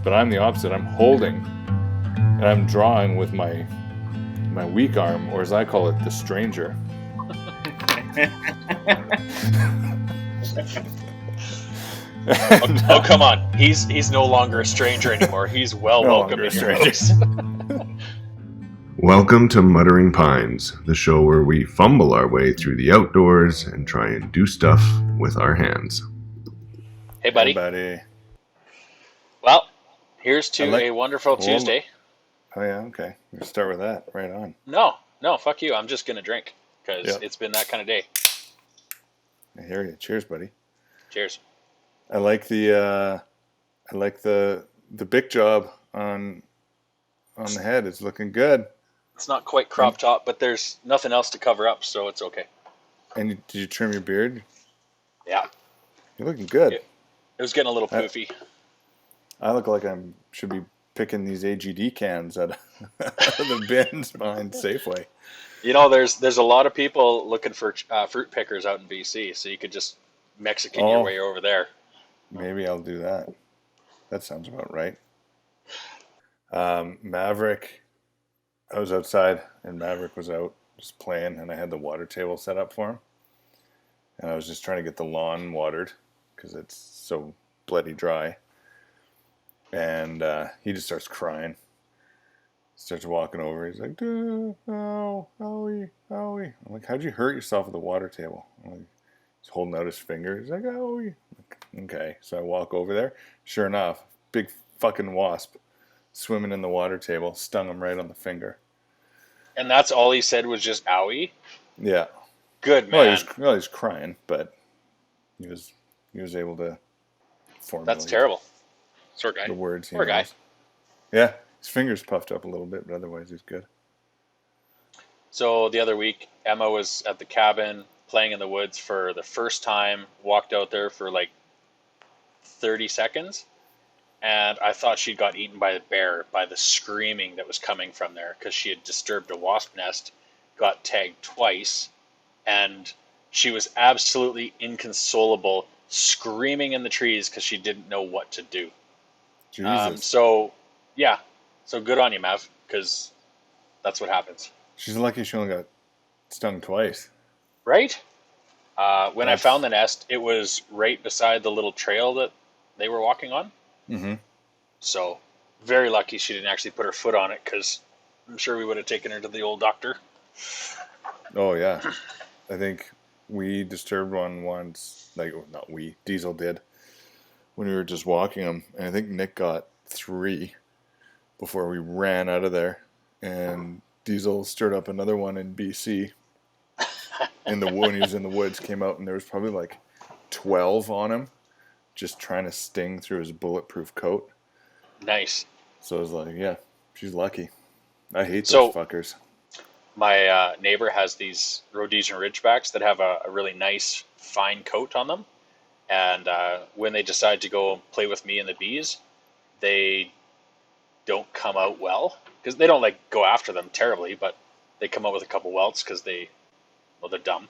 But I'm the opposite. I'm holding, and I'm drawing with my weak arm, or as I call it, the stranger. Oh, come on. He's no longer a stranger anymore. He's welcome in your house. Welcome to Muttering Pines, the show where we fumble our way through the outdoors and try and do stuff with our hands. Hey, buddy. Hey, buddy. Well, here's to a wonderful Tuesday. Oh, yeah, okay. We'll start with that. Right on. No, fuck you. I'm just going to drink because It's been that kind of day. I hear you. Cheers, buddy. Cheers. I like the big job on the head. It's looking good. It's not quite crop top, but there's nothing else to cover up, so it's okay. And did you trim your beard? Yeah. You're looking good. It was getting a little poofy. I look like I should be picking these AGD cans out of the bins behind Safeway. You know, there's a lot of people looking for fruit pickers out in BC, so you could just Mexican your way over there. Maybe I'll do that. That sounds about right. Maverick, I was outside and Maverick was out just playing, and I had the water table set up for him. And I was just trying to get the lawn watered because it's so bloody dry. And he just starts crying. Starts walking over. He's like, "Owie, owie." I'm like, "How'd you hurt yourself at the water table?" I'm like, he's holding out his finger. He's like, "Owie." Like, okay, so I walk over there. Sure enough, big fucking wasp swimming in the water table, stung him right on the finger. And that's all he said was just "owie"? Yeah. Good man. Well, he's crying, but he was able to formulate. That's terrible. Sore guy. The words he Poor guy. Yeah, his fingers puffed up a little bit, but otherwise he's good. So the other week, Emma was at the cabin playing in the woods for the first time, walked out there for like 30 seconds, and I thought she'd got eaten by a bear by the screaming that was coming from there because she had disturbed a wasp nest, got tagged twice, and she was absolutely inconsolable, screaming in the trees because she didn't know what to do. Jesus. So good on you, Mav, because that's what happens. She's lucky she only got stung twice. Right? When I found the nest, it was right beside the little trail that they were walking on. Mm-hmm. So, very lucky she didn't actually put her foot on it, because I'm sure we would have taken her to the old doctor. Oh, yeah. I think we disturbed one once. Not we. Diesel did. When we were just walking them. And I think Nick got 3 before we ran out of there. And Diesel stirred up another one in BC. When he was in the woods, came out, and there was probably like 12 on him, just trying to sting through his bulletproof coat. Nice. So I was like, yeah, she's lucky. I hate those fuckers. My neighbor has these Rhodesian Ridgebacks that have a really nice, fine coat on them. And when they decide to go play with me and the bees, they don't come out well. Because they don't go after them terribly, but they come out with a couple welts because they're dumb.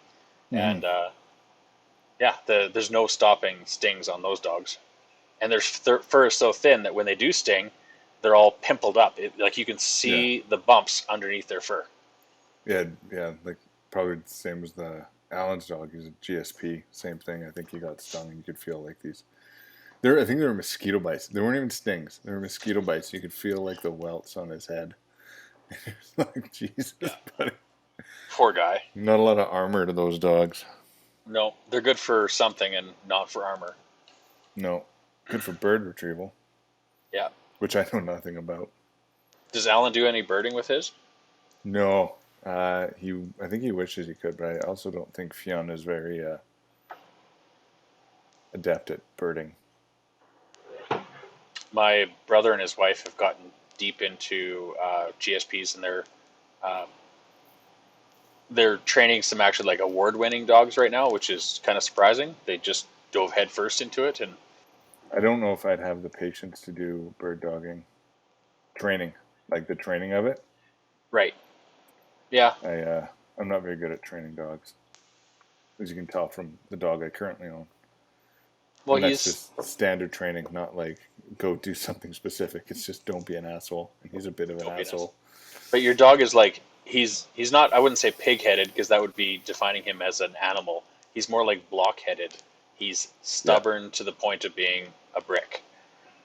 Mm-hmm. And there's no stopping stings on those dogs. And their fur is so thin that when they do sting, they're all pimpled up. You can see the bumps underneath their fur. Yeah, like probably the same as the Alan's dog. He's a GSP, same thing. I think he got stung, and you could feel like these. I think they were mosquito bites. They weren't even stings. They were mosquito bites. You could feel like the welts on his head. It's like, Jesus, buddy. Poor guy. Not a lot of armor to those dogs. No, they're good for something and not for armor. No, good for bird retrieval. Yeah. Which I know nothing about. Does Alan do any birding with his? No. I think he wishes he could, but I also don't think Fionn is very adept at birding. My brother and his wife have gotten deep into GSPs, and they're training some actually award-winning dogs right now, which is kind of surprising. They just dove headfirst into it, and I don't know if I'd have the patience to do bird dogging training, like the training of it. Right. Yeah. I'm not very good at training dogs, as you can tell from the dog I currently own. Well, And that's he's just standard training, not like go do something specific. It's just don't be an asshole. And he's a bit of an don't be an asshole. asshole. But your dog is like he's not. I wouldn't say pig-headed because that would be defining him as an animal. He's more like block-headed. He's Yeah. stubborn to the point of being a brick.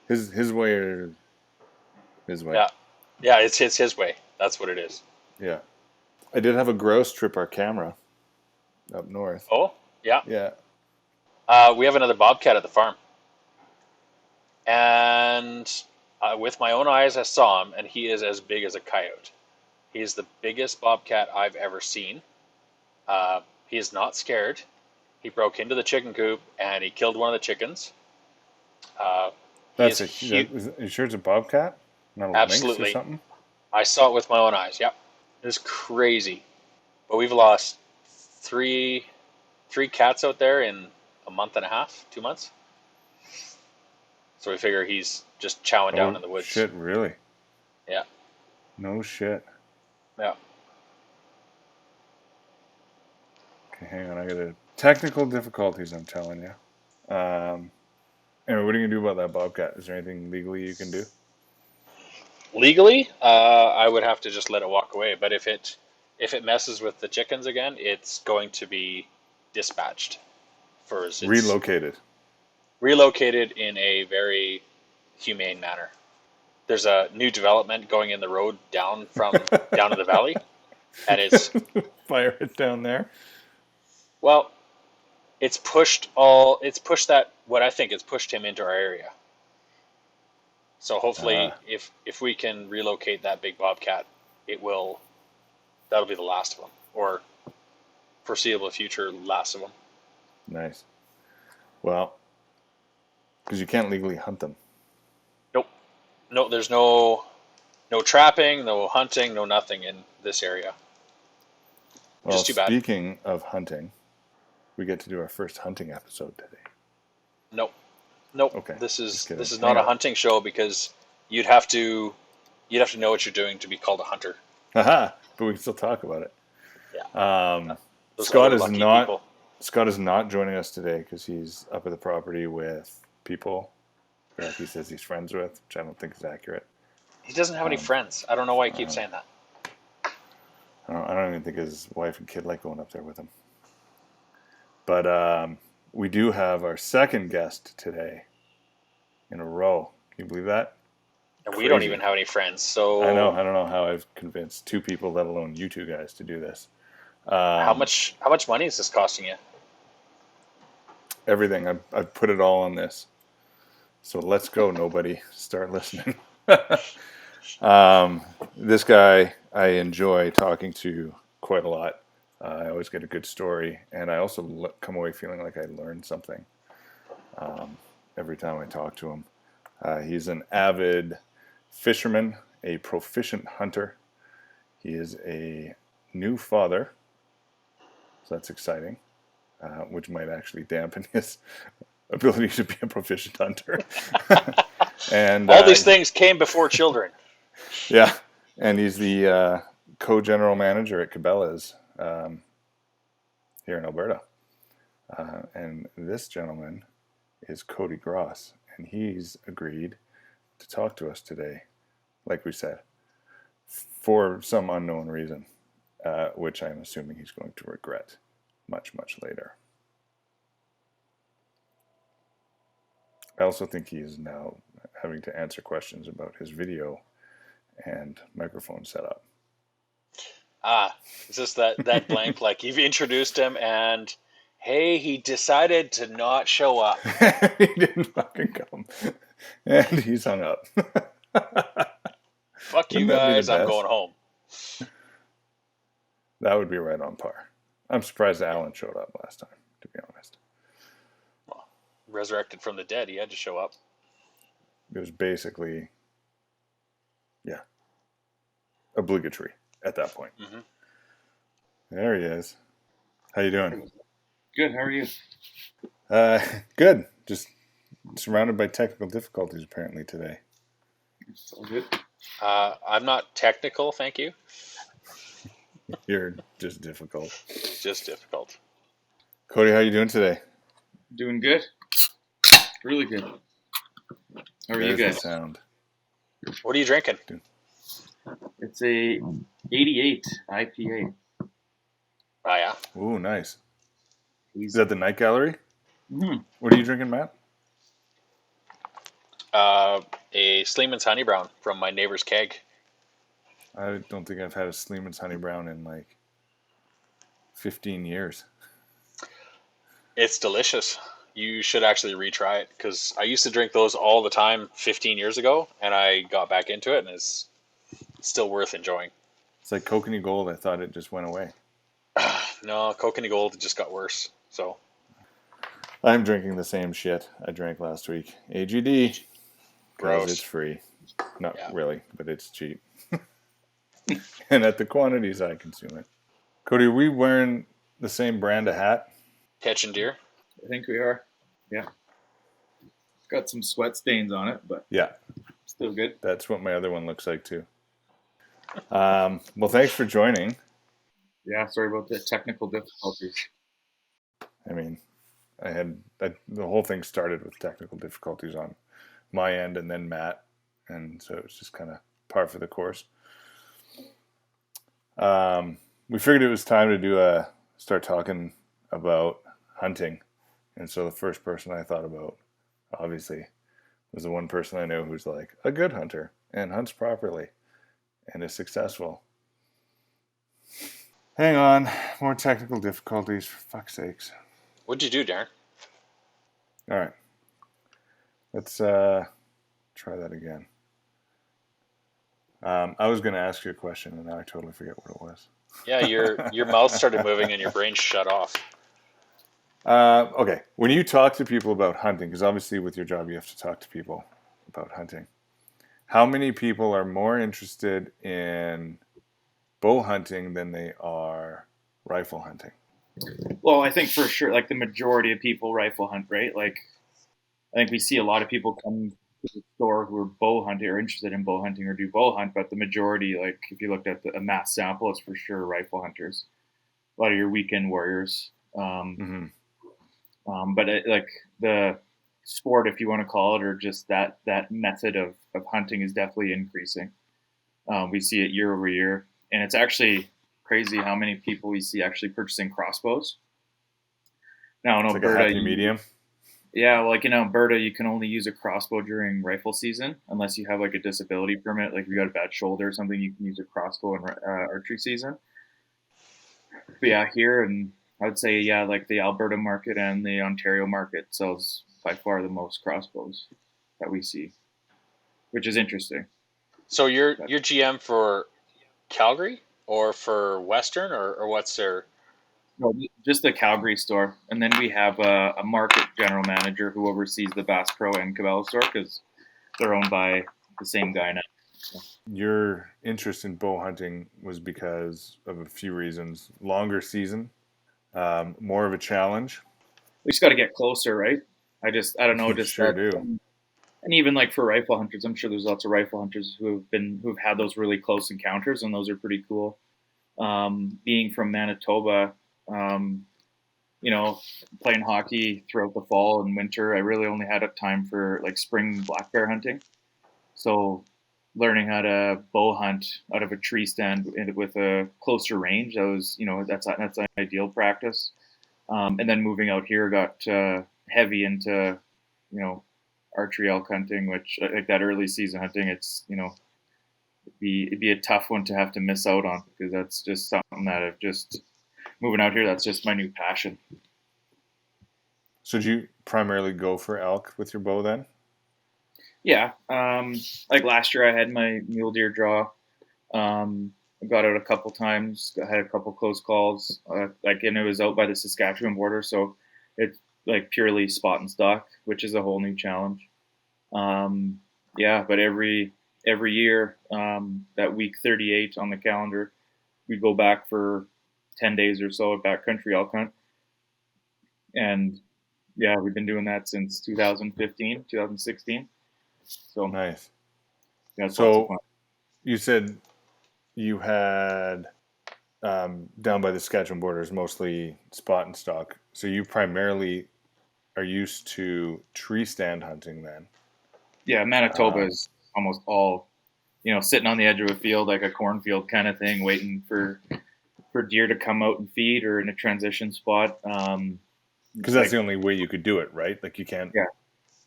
His way or his way. Yeah, yeah. It's his way. That's what it is. Yeah. I did have a grouse trip our camera up north. Oh, yeah. Yeah. We have another bobcat at the farm, and with my own eyes, I saw him, and he is as big as a coyote. He is the biggest bobcat I've ever seen. He is not scared. He broke into the chicken coop and he killed one of the chickens. He That's is huge. you sure it's a bobcat? Not a lynx or Absolutely. something? I saw it with my own eyes. Yep. It was crazy. But we've lost three cats out there in a month and a half, 2 months. So we figure he's just chowing down in the woods. Shit, really? Yeah. No shit. Yeah. Okay, hang on. I got technical difficulties, I'm telling you. Anyway, what are you going to do about that bobcat? Is there anything legally you can do? Legally, I would have to just let it walk away. But if it messes with the chickens again, it's going to be dispatched for its relocated in a very humane manner. There's a new development going in the road down to the valley, and it's fire it down there. Well, it's pushed that what I think it's pushed him into our area. So hopefully, if we can relocate that big bobcat, that'll be the last of them, or foreseeable future last of them. Nice. Well, because you can't legally hunt them. Nope. No, there's no trapping, no hunting, no nothing in this area. Well, Just too bad. Speaking of hunting, we get to do our first hunting episode today. Nope. Okay. This is not a hunting show because you'd have to know what you're doing to be called a hunter. Haha, but we can still talk about it. Yeah. Scott is not joining us today because he's up at the property with people that he says he's friends with, which I don't think is accurate. He doesn't have any friends. I don't know why he keeps saying that. I don't even think his wife and kid like going up there with him. But we do have our second guest today in a row. Can you believe that? And we don't even have any friends, so I know. I don't know how I've convinced two people, let alone you two guys, to do this. How much money is this costing you? Everything. I've put it all on this. So let's go, nobody. Start listening. This guy I enjoy talking to quite a lot. I always get a good story, and I also come away feeling like I learned something every time I talk to him. He's an avid fisherman, a proficient hunter. He is a new father, so that's exciting, which might actually dampen his ability to be a proficient hunter. And all these things came before children. Yeah, and he's the co-general manager at Cabela's here in Alberta. And this gentleman is Cody Gross, and he's agreed to talk to us today, like we said, for some unknown reason, which I'm assuming he's going to regret much, much later. I also think he is now having to answer questions about his video and microphone setup. It's just that blank, like you've introduced him and hey, he decided to not show up. He didn't fucking come. And he's hung up. Fuck you guys, I'm going home. That would be right on par. I'm surprised Alan showed up last time, to be honest. Well, resurrected from the dead, he had to show up. It was basically, obligatory at that point. Mm-hmm. There he is. How you doing? Good. How are you? Good. Just surrounded by technical difficulties apparently today. It's all good. I'm not technical, thank you. You're just difficult. Just difficult. Cody, how you doing today? Doing good. Really good. How are you There's the guys? sound. What are you drinking? It's a 88 IPA. Oh, yeah. Ooh, nice. Is He's that the Night Gallery? Mhm. What are you drinking, Matt? A Sleeman's Honey Brown from my neighbor's keg. I don't think I've had a Sleeman's Honey Brown in like 15 years. It's delicious. You should actually retry it because I used to drink those all the time 15 years ago, and I got back into it, and it's still worth enjoying. It's like Kokanee Gold. I thought it just went away. No, Kokanee Gold just got worse. So I'm drinking the same shit I drank last week. AGD, because it's gross. free. Not Yeah. really, but it's cheap. And at the quantities I consume it. Cody, are we wearing the same brand of hat? Catching deer. I think we are. Yeah. It's got some sweat stains on it, but Yeah, still good. that's what my other one looks like too. Well, thanks for joining. Yeah, sorry about the technical difficulties. I mean, the whole thing started with technical difficulties on my end and then Matt, and so it's just kind of par for the course. We figured it was time to start talking about hunting, and so the first person I thought about, obviously, was the one person I know who's like a good hunter and hunts properly and is successful. Hang on, more technical difficulties, for fuck's sakes. What'd you do, Darren? All right, let's try that again. I was going to ask you a question, and now I totally forget what it was. Yeah, your mouth started moving and your brain shut off. Okay, when you talk to people about hunting, because obviously with your job you have to talk to people about hunting, how many people are more interested in bow hunting than they are rifle hunting? Well, I think for sure, like the majority of people rifle hunt, right? Like, I think we see a lot of people come to the store who are bow hunting or interested in bow hunting or do bow hunt, but the majority, like if you looked at a mass sample, it's for sure rifle hunters. A lot of your weekend warriors. Mm-hmm. But like the sport, if you want to call it, or just that method of hunting is definitely increasing. We see it year over year, and it's actually crazy how many people we see actually purchasing crossbows. Now in It's like a Alberta, happy medium. yeah, like in Alberta, you can only use a crossbow during rifle season unless you have like a disability permit, like if you got a bad shoulder or something, you can use a crossbow in archery season. But yeah, here and I would say yeah, like the Alberta market and the Ontario market sells by far the most crossbows that we see, which is interesting. So you're But, GM for Calgary or for Western or what's their? no, just the Calgary store, and then we have a market general manager who oversees the Bass Pro and Cabela store because they're owned by the same guy now. So, Your interest in bow hunting was because of a few reasons: longer season, more of a challenge. we just got to get closer, right? I don't know, You just sure that. do. And even like for rifle hunters, I'm sure there's lots of rifle hunters who've had those really close encounters, and those are pretty cool. Being from Manitoba, um, you know, playing hockey throughout the fall and winter, I really only had time for like spring black bear hunting. So learning how to bow hunt out of a tree stand with a closer range, that was, that's an ideal practice. And then moving out here, got heavy into, you know, archery elk hunting, which like that early season hunting, it's it'd be a tough one to have to miss out on because that's just something that I've just moving out here. That's just my new passion. So did you primarily go for elk with your bow then? Yeah, like last year I had my mule deer draw. I got out a couple times. I had a couple close calls. And it was out by the Saskatchewan border, so it's like purely spot and stock, which is a whole new challenge. Yeah, but every year, that week 38 on the calendar, we go back for 10 days or so at backcountry elk hunt, and yeah, we've been doing that since 2015, 2016. So Nice. yeah, it's lots of So fun. you said you had down by the Saskatchewan borders mostly spot and stock. So you primarily are used to tree stand hunting then. Yeah, Manitoba is almost all, sitting on the edge of a field, like a cornfield kind of thing, waiting for deer to come out and feed, or in a transition spot. Because that's the only way you could do it, right? Like you can't Yeah,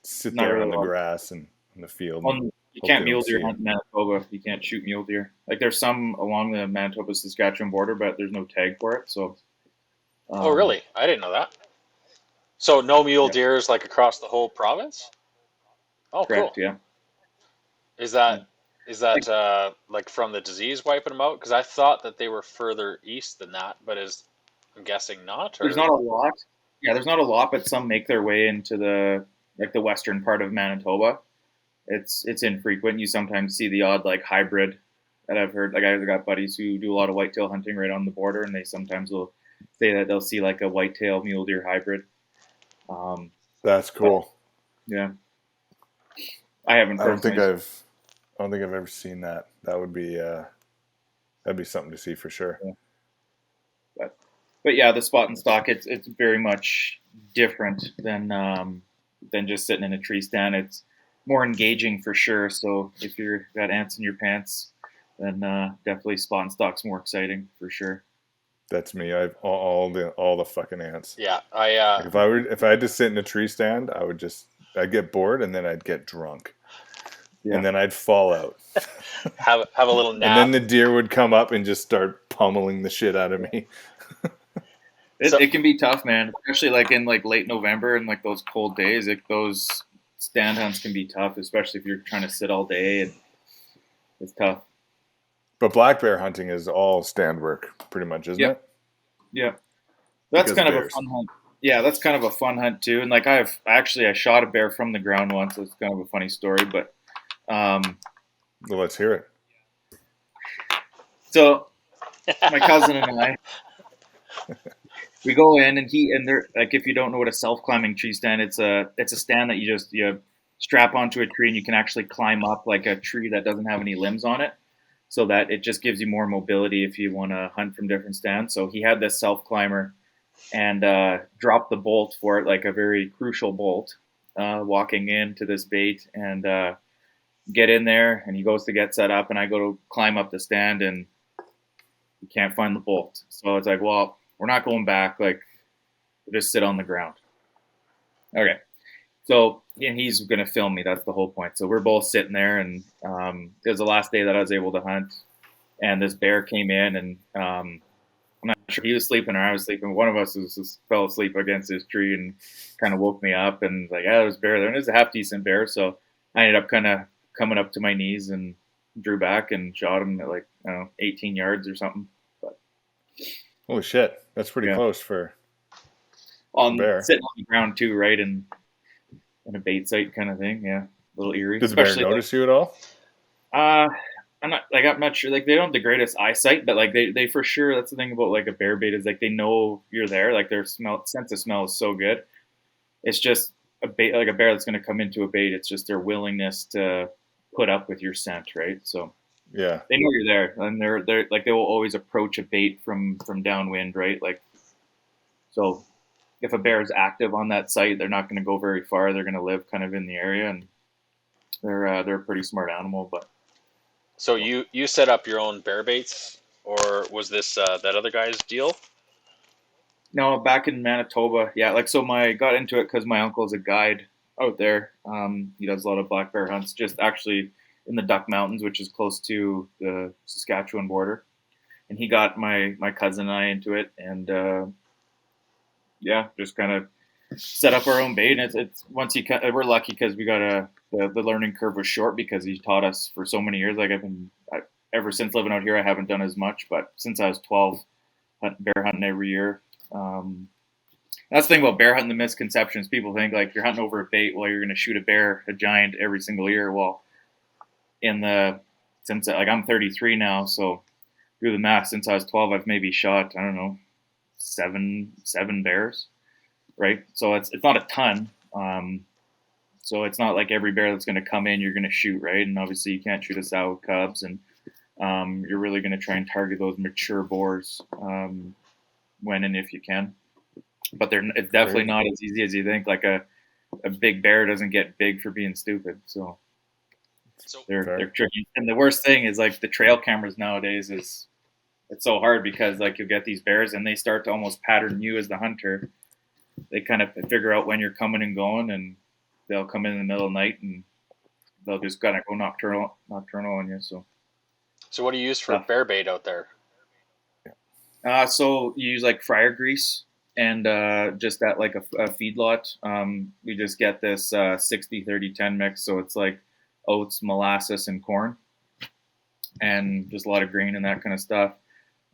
sit not there really on the well. grass and in the field. Well, And you hope can't they don't mule deer see hunt you. in Manitoba. You can't shoot mule deer. Like there's some along the Manitoba Saskatchewan border, but there's no tag for it. So, Oh, um, really? I didn't know that. So no mule yeah, deers like across the whole province? Oh, correct. cool. Yeah. Is Yeah. that Like, like from the disease wiping them out? Because I thought that they were further east than that, but I'm guessing not. there's Or not a lot. Yeah, there's not a lot, but some make their way into the western part of Manitoba. It's infrequent. You sometimes see the odd like hybrid that I've heard. Like I've got buddies who do a lot of whitetail hunting right on the border, and they sometimes will say that they'll see like a whitetail mule deer hybrid. Um, That's but cool. yeah, I haven't I don't think personally. I've I don't think I've ever seen that. That'd be something to see for sure. Yeah, but yeah, the spot and stock it's very much different than just sitting in a tree stand. It's more engaging for sure. So if you've got ants in your pants, then definitely spot and stock's more exciting for sure. That's me. I've all the fucking ants. yeah, Like if I had to sit in a tree stand, I'd get bored and then I'd get drunk. Yeah. And then I'd fall out. have a little And then nap. the deer would come up and just start pummeling the shit out of me. So It can be tough, man. Especially like in like late November and like those cold days. Those stand hunts can be tough, especially if you're trying to sit all day, and it's tough. But black bear hunting is all stand work, pretty much, isn't Yep, it? yep. That's Because kind of a bears. fun hunt. Yeah, that's kind of a fun hunt too. And like I shot a bear from the ground once. It's kind of a funny story, but um, Well, let's hear it. so my cousin and I, we go in, and they're like, if you don't know what a self climbing tree stand, it's a stand that you strap onto a tree and you can actually climb up like a tree that doesn't have any limbs on it, so that it just gives you more mobility if you want to hunt from different stands. So he had this self climber and dropped the bolt for it, like a very crucial bolt, walking into this bait, and get in there, and he goes to get set up, and I go to climb up the stand, and you can't find the bolt. So it's like, well, we're not going back. Like, we'll just sit on the ground. Okay. So, and he's going to film me. That's the whole point. So we're both sitting there, and it was the last day that I was able to hunt. And this bear came in, and I'm not sure he was sleeping or I was sleeping. One of us just fell asleep against this tree and kind of woke me up, and like, yeah, there was a bear there. And it was a half decent bear. So I ended up kind of coming up to my knees and drew back and shot him at like, I don't know, 18 yards or something. But Holy shit. That's pretty yeah, close for a on bear. sitting on the ground too, right? And in a bait site kind of thing. Yeah, a little eerie, Does the bear especially like, notice you at all? uh, I'm not sure. Like they don't have the greatest eyesight, but like they for sure. That's the thing about like a bear bait is like they know you're there. Like their sense of smell is so good. It's just a bait, like a bear that's going to come into a bait. It's just their willingness to put up with your scent, right? So Yeah. they know you're there, and they're like they will always approach a bait from downwind, right? Like so, if a bear is active on that site, they're not going to go very far. They're going to live kind of in the area, and they're a pretty smart animal. But so you set up your own bear baits, or was this that other guy's deal? no, back in Manitoba, yeah, like so, my got into it because my uncle is a guide out there. He does a lot of black bear hunts, just actually in the Duck Mountains, which is close to the Saskatchewan border. And he got my cousin and I into it, and yeah, just kind of set up our own bait. And it's once you we're lucky because we got the learning curve was short because he taught us for so many years. Like ever since living out here, I haven't done as much, but since I was 12, bear hunting every year. That's the thing about bear hunting. The misconceptions, people think like you're hunting over a bait, well, you're going to shoot a giant every single year. Well, since like I'm 33 now, so do the math. Since I was 12, I've maybe shot, I don't know, seven bears, right? So it's not a ton. So it's not like every bear that's going to come in you're going to shoot, right? And obviously you can't shoot a sow with cubs, and you're really going to try and target those mature boars when and if you can. but it's definitely not as easy as you think. Like a big bear doesn't get big for being stupid. So they're tricky. And the worst thing is like the trail cameras nowadays it's so hard because like you'll get these bears and they start to almost pattern you as the hunter. They kind of figure out when you're coming and going, and they'll come in the middle of the night and they'll just kind of go nocturnal on you. So what do you use for bear bait out there? So you use like fryer grease and just that like a feedlot. We just get this 60-30-10 mix, so it's like oats, molasses, and corn, and just a lot of grain and that kind of stuff.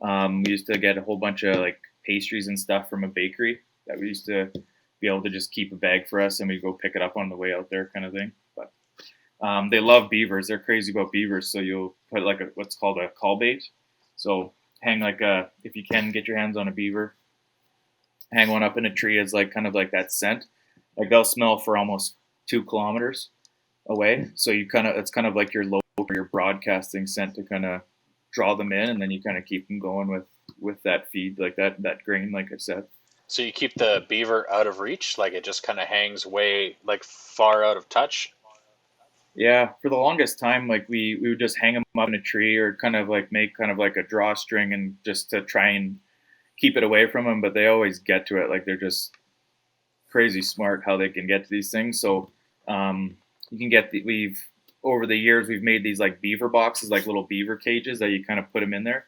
We used to get a whole bunch of like pastries and stuff from a bakery that we used to be able to just keep a bag for us, and we go pick it up on the way out there, kind of thing. But they love beavers; they're crazy about beavers. So you'll put like what's called a call bait. So hang like if you can get your hands on a beaver, hang one up in a tree as like kind of like that scent. Like they'll smell for almost 2 kilometers away. So it's kind of like your broadcasting scent to kind of draw them in, and then you kind of keep them going with that feed, like that grain, like I said. So you keep the beaver out of reach, like it just kind of hangs way like far out of touch. Yeah, for the longest time, like we would just hang them up in a tree or kind of like make kind of like a drawstring and just to try and keep it away from them. But they always get to it. Like they're just crazy smart how they can get to these things. So you can get over the years we've made these like beaver boxes, like little beaver cages that you kind of put them in there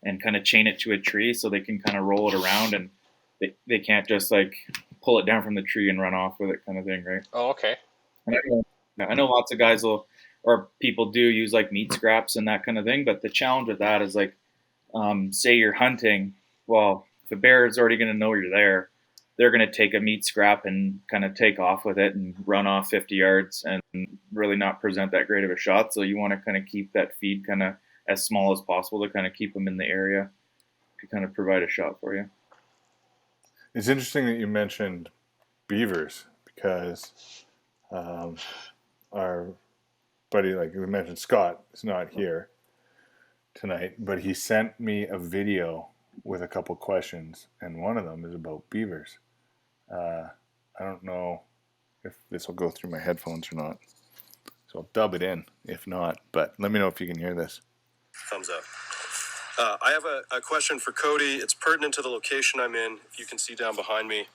and kind of chain it to a tree so they can kind of roll it around and they can't just like pull it down from the tree and run off with it, kind of thing, right? Oh, okay. And I know lots of guys or people do use like meat scraps and that kind of thing, but the challenge with that is like, say you're hunting, well, the bear is already going to know you're there. They're going to take a meat scrap and kind of take off with it and run off 50 yards and really not present that great of a shot. So you want to kind of keep that feed kind of as small as possible to kind of keep them in the area to kind of provide a shot for you. It's interesting that you mentioned beavers because our buddy, like we mentioned, Scott is not here tonight, but he sent me a video with a couple questions, and one of them is about beavers. I don't know if this will go through my headphones or not, so I'll dub it in if not, but let me know if you can hear this. Thumbs up. I have a question for Cody. It's pertinent to the location I'm in. If you can see down behind me,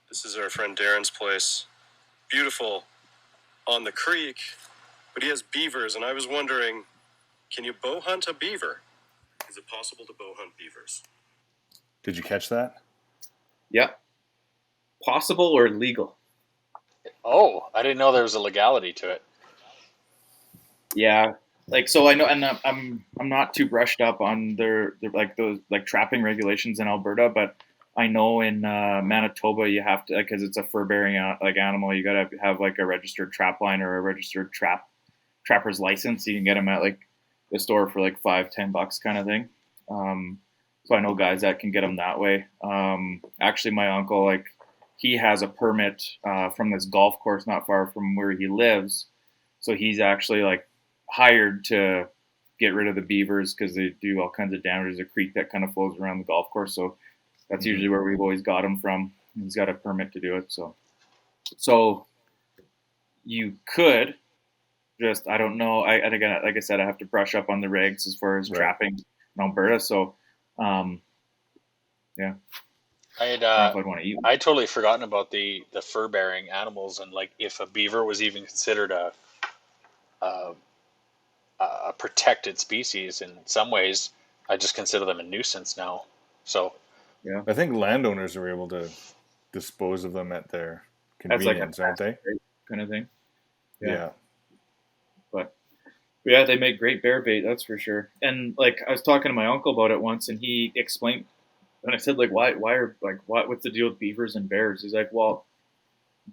this is our friend Darren's place. Beautiful on the creek, but he has beavers, and I was wondering, can you bow hunt a beaver? Is it possible to bow hunt beavers? Did you catch that? Yeah. Possible or legal? Oh, I didn't know there was a legality to it. Yeah. Like, so I know, and I'm not too brushed up on their like those like trapping regulations in Alberta, but I know in Manitoba you have to, because it's a fur bearing like animal, you gotta have like a registered trap line or a registered trapper's license. You can get them at like the store for like $5-10 kind of thing. So I know guys that can get them that way. Actually, my uncle, like, he has a permit from this golf course not far from where he lives. So he's actually like hired to get rid of the beavers because they do all kinds of damage. There's a creek that kind of flows around the golf course. So that's usually where we've always got him from. He's got a permit to do it. So you could just, I don't know. Again, like I said, I have to brush up on the regs as far as trapping in Alberta. So, yeah. I'd totally forgotten about the fur bearing animals, and like if a beaver was even considered a protected species in some ways. I just consider them a nuisance now. So yeah, I think landowners are able to dispose of them at their convenience, aren't they? Kind of thing. Yeah. But yeah, they make great bear bait, that's for sure. And like I was talking to my uncle about it once, and he explained. And I said, like, why are like what's the deal with beavers and bears? He's like, well,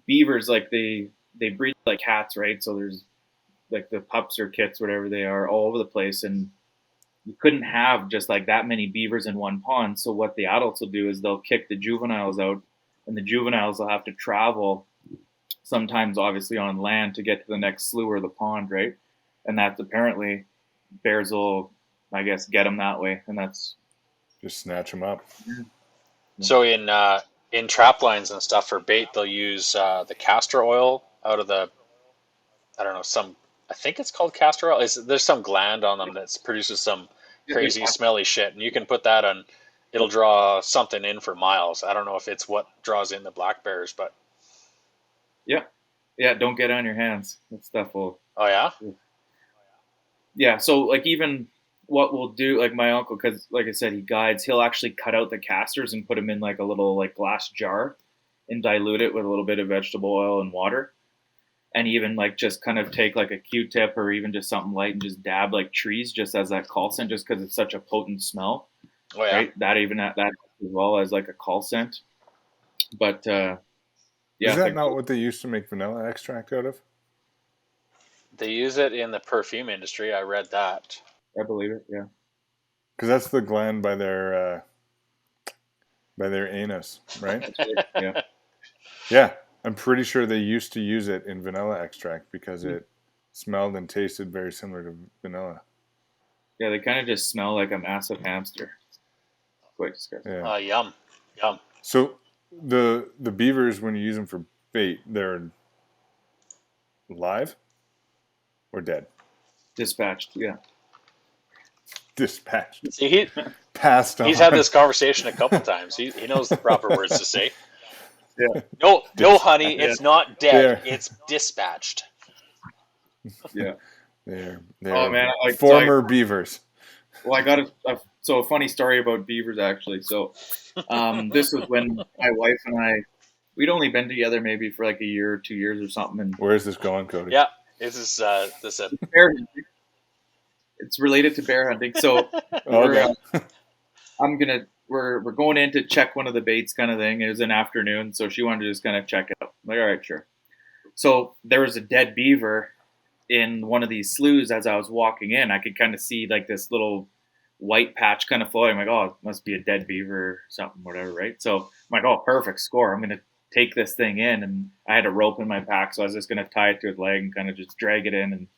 beavers, like they breed like cats, right? So there's like the pups or kits, whatever they are, all over the place, and you couldn't have just like that many beavers in one pond. So what the adults will do is they'll kick the juveniles out, and the juveniles will have to travel, sometimes obviously on land, to get to the next slough or the pond, right? And that's apparently bears will, I guess, get them that way, and that's just snatch them up. So in in trap lines and stuff for bait, they'll use the castor oil out of the, I don't know, I think it's called castor oil. There's some gland on them that produces some crazy smelly shit, and you can put that on. It'll draw something in for miles. I don't know if it's what draws in the black bears, but Yeah, yeah. Don't get on your hands. That stuff will. oh yeah, Yeah. So like even what we'll do, like my uncle, because like I said, he guides. He'll actually cut out the casters and put them in like a little like glass jar, and dilute it with a little bit of vegetable oil and water. And even like just kind of take like a Q-tip or even just something light and just dab like trees just as that call scent, just because it's such a potent smell, oh yeah. right? That even that as well as like a call scent. But yeah, Is that not what they used to make vanilla extract out of? They use it in the perfume industry. I read that. I believe it. Yeah, Because that's the gland by their anus, right? yeah, Yeah, I'm pretty sure they used to use it in vanilla extract because it smelled and tasted very similar to vanilla. yeah. They kind of just smell like a massive hamster. Quite disgusting. Yeah. Yum, yum. So the beavers, when you use them for bait, they're live or dead? Dispatched. Yeah. Dispatched. See, Passed on. he's had this conversation a couple times. He knows the proper words to say. Yeah. No, honey, it's not dead. There. It's dispatched. Yeah. They're Oh man, like former beavers. Well, I got a funny story about beavers actually. So, this was when my wife and I, we'd only been together maybe for like a year or 2 years or something. And Where is this going, Cody? Yeah, this bear hunting. It's related to bear hunting. So, Okay. we're going in to check one of the baits, kind of thing. It was an afternoon, so she wanted to just kind of check it out. I'm like, all right, sure. So there was a dead beaver in one of these sloughs as I was walking in. I could kind of see like this little white patch kind of floating. I'm like, oh, it must be a dead beaver or something, whatever, right? So I'm like, oh, perfect score. I'm gonna take this thing in, and I had a rope in my pack, so I was just gonna tie it to his leg and kind of just drag it in and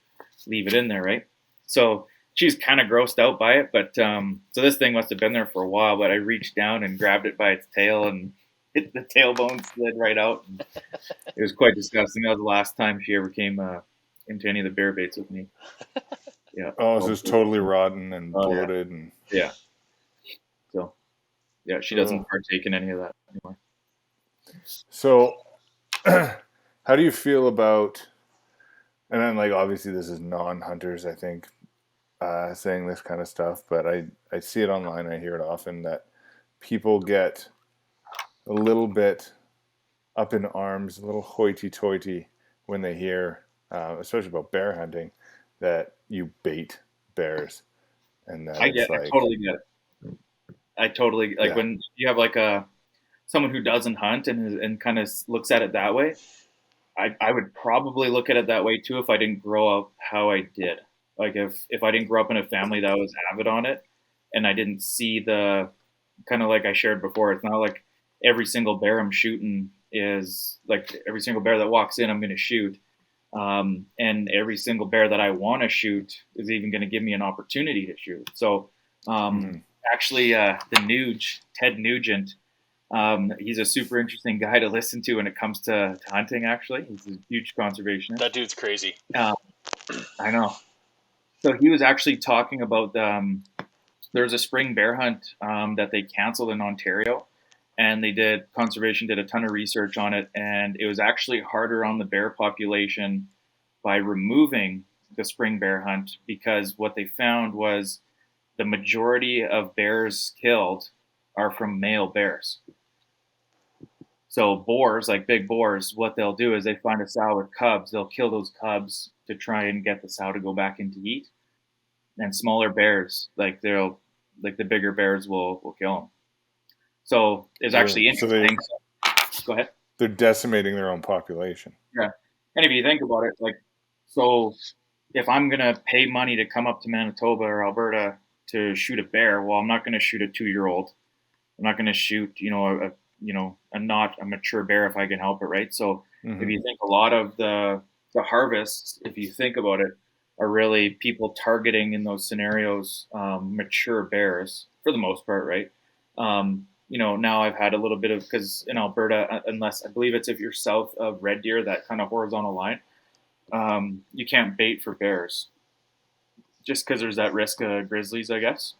leave it in there, right? So she's kind of grossed out by it, but so this thing must have been there for a while. But I reached down and grabbed it by its tail and hit the tailbone, slid right out. And it was quite disgusting. That was the last time she ever came into any of the bear baits with me. Yeah. Oh, so it's totally rotten and bloated and yeah. So yeah, she doesn't partake in any of that anymore. So how do you feel about, and then like obviously this is non-hunters, I think, saying this kind of stuff, but I see it online, I hear it often, that people get a little bit up in arms, a little hoity-toity when they hear, especially about bear hunting, that you bait bears, and that I totally get it. I totally like when you have like someone who doesn't hunt and kind of looks at it that way. I would probably look at it that way too if I didn't grow up how I did. Like if I didn't grow up in a family that was avid on it, and I didn't see the kind of like I shared before, it's not like every single bear I'm shooting is like every single bear that walks in I'm going to shoot. And every single bear that I want to shoot is even going to give me an opportunity to shoot. So actually, Ted Nugent, he's a super interesting guy to listen to when it comes to hunting. Actually, he's a huge conservationist. That dude's crazy. I know. So he was actually talking about there's a spring bear hunt that they canceled in Ontario, and conservation did a ton of research on it, and it was actually harder on the bear population by removing the spring bear hunt, because what they found was the majority of bears killed are from male bears. So boars, like big boars, what they'll do is they find a sow with cubs, they'll kill those cubs to try and get the sow to go back in to eat. And smaller bears, like the bigger bears will kill them. So it's actually interesting. Go ahead. They're decimating their own population. Yeah. And if you think about it, like, so if I'm going to pay money to come up to Manitoba or Alberta to shoot a bear, well, I'm not going to shoot a 2-year-old. I'm not going to shoot, not a mature bear if I can help it, right? So if you think a lot of the harvests, if you think about it, are really people targeting in those scenarios mature bears for the most part, right? now I've had a little bit of, because in Alberta, unless I believe it's if you're south of Red Deer, that kind of horizontal line, you can't bait for bears just because there's that risk of grizzlies, I guess.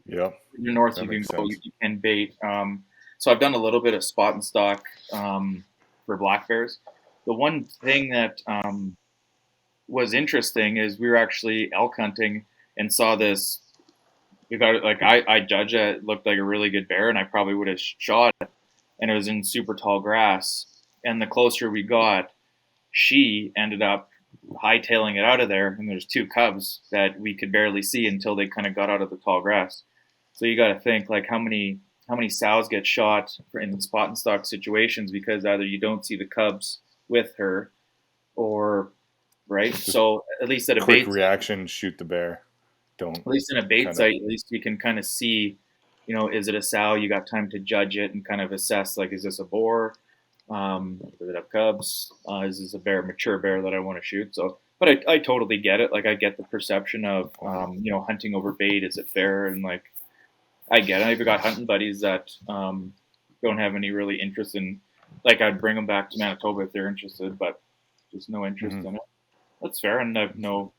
Yeah, In the north, that you can makes go, sense. you can bait. So I've done a little bit of spot and stock for black bears. The one thing that was interesting is we were actually elk hunting and saw this. We got like I judge it looked like a really good bear, and I probably would have shot it. And it was in super tall grass. And the closer we got, she ended up hightailing it out of there. And there's two cubs that we could barely see until they kind of got out of the tall grass. So you got to think like how many sows get shot in spot and stock situations because either you don't see the cubs with her or right. Just So at least at a quick bait reaction, shoot the bear. Don't at least in a bait kind of. site, at least you can kind of see, is it a sow? You got time to judge it and kind of assess, like, is this a boar? Does it have cubs? Is this a mature bear that I want to shoot? So, but I totally get it. Like, I get the perception of, hunting over bait. Is it fair? And like, I get it. I've got hunting buddies that don't have any really interest in, like, I'd bring them back to Manitoba if they're interested, but just no interest Mhm. in it. That's fair, and I've no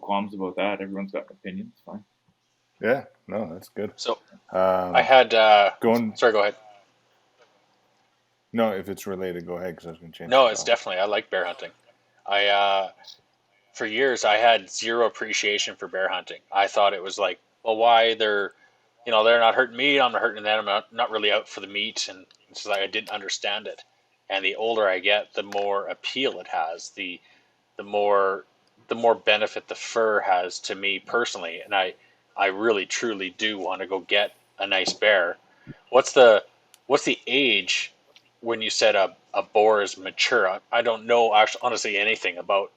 qualms about that. Everyone's got an opinion. It's fine. Yeah, no, that's good. So I Um, had. going Sorry, go ahead. no, if it's related, go ahead because I was going to change No, the it's topic. definitely. I like bear hunting. I For years I had zero appreciation for bear hunting. I thought it was like, well, why they're not hurting me, I'm not hurting them. I'm not really out for the meat, and it's like I didn't understand it. And the older I get, the more appeal it has. The more the more benefit the fur has to me personally, and I really truly do want to go get a nice bear. What's the what's the age when you said a boar is mature? I don't know actually honestly anything about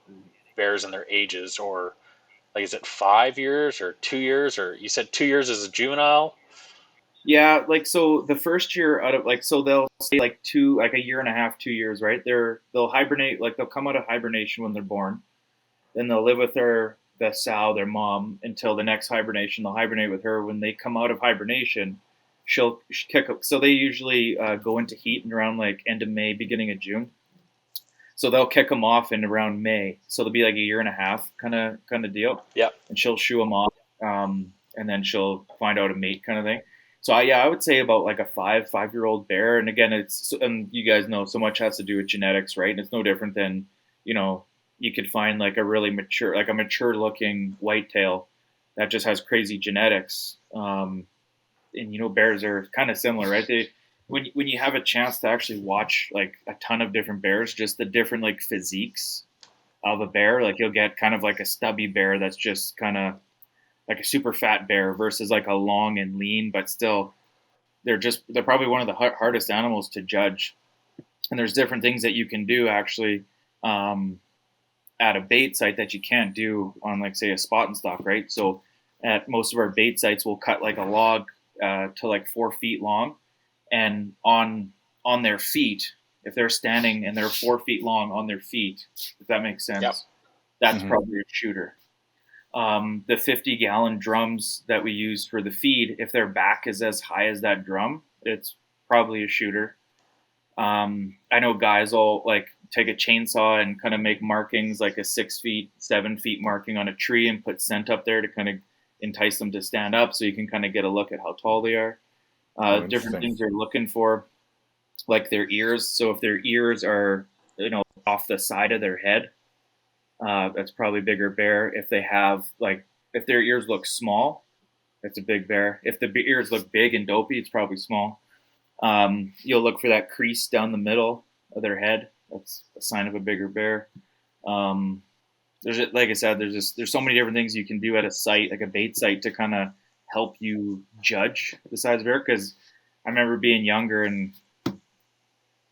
bears and their ages, or like is it 5 years or 2 years, or you said 2 years as a juvenile? Yeah, like so the first year out of like so they'll stay like like a year and a half, 2 years, right? They'll hibernate, like they'll come out of hibernation when they're born. Then they'll live with the sow, their mom, until the next hibernation. They'll hibernate with her. When they come out of hibernation, she'll kick up. So they usually go into heat in around like end of May, beginning of June. So they'll kick them off in around May. So they'll be like a year and a half kind of deal, Yep. and she'll shoo them off, and then she'll find out a mate kind of thing. So I would say about like a 5-year old bear. And again, and you guys know so much has to do with genetics, right? And it's no different than you could find like a really mature, like a mature looking whitetail that just has crazy genetics. And bears are kind of similar, right? When you have a chance to actually watch like a ton of different bears, just the different like physiques of a bear, like you'll get kind of like a stubby bear that's just kind of like a super fat bear versus like a long and lean, but still they're probably one of the hardest animals to judge. And there's different things that you can do actually um, at a bait site that you can't do on like say a spot and stock, right? So at most of our bait sites, we'll cut like a log to like 4 feet long, and on their feet, if they're standing and they're 4 feet long on their feet, if that makes Yep. sense, that's Mhm. probably a shooter. The 50-gallon drums that we use for the feed, if their back is as high as that drum, it's probably a shooter. I know guys will like take a chainsaw and kind of make markings like a 6 feet, 7 feet marking on a tree and put scent up there to kind of entice them to stand up so you can kind of get a look at how tall they are. Oh, Different interesting. things they're looking for, like their ears. So if their ears are, off the side of their head, that's probably bigger bear. If they have like, if their ears look small, that's a big bear. If the ears look big and dopey, it's probably small. You'll look for that crease down the middle of their head. That's a sign of a bigger bear. Um, like I said, there's so many different things you can do at a site, like a bait site, to kind of help you judge the size of bear. Because I remember being younger and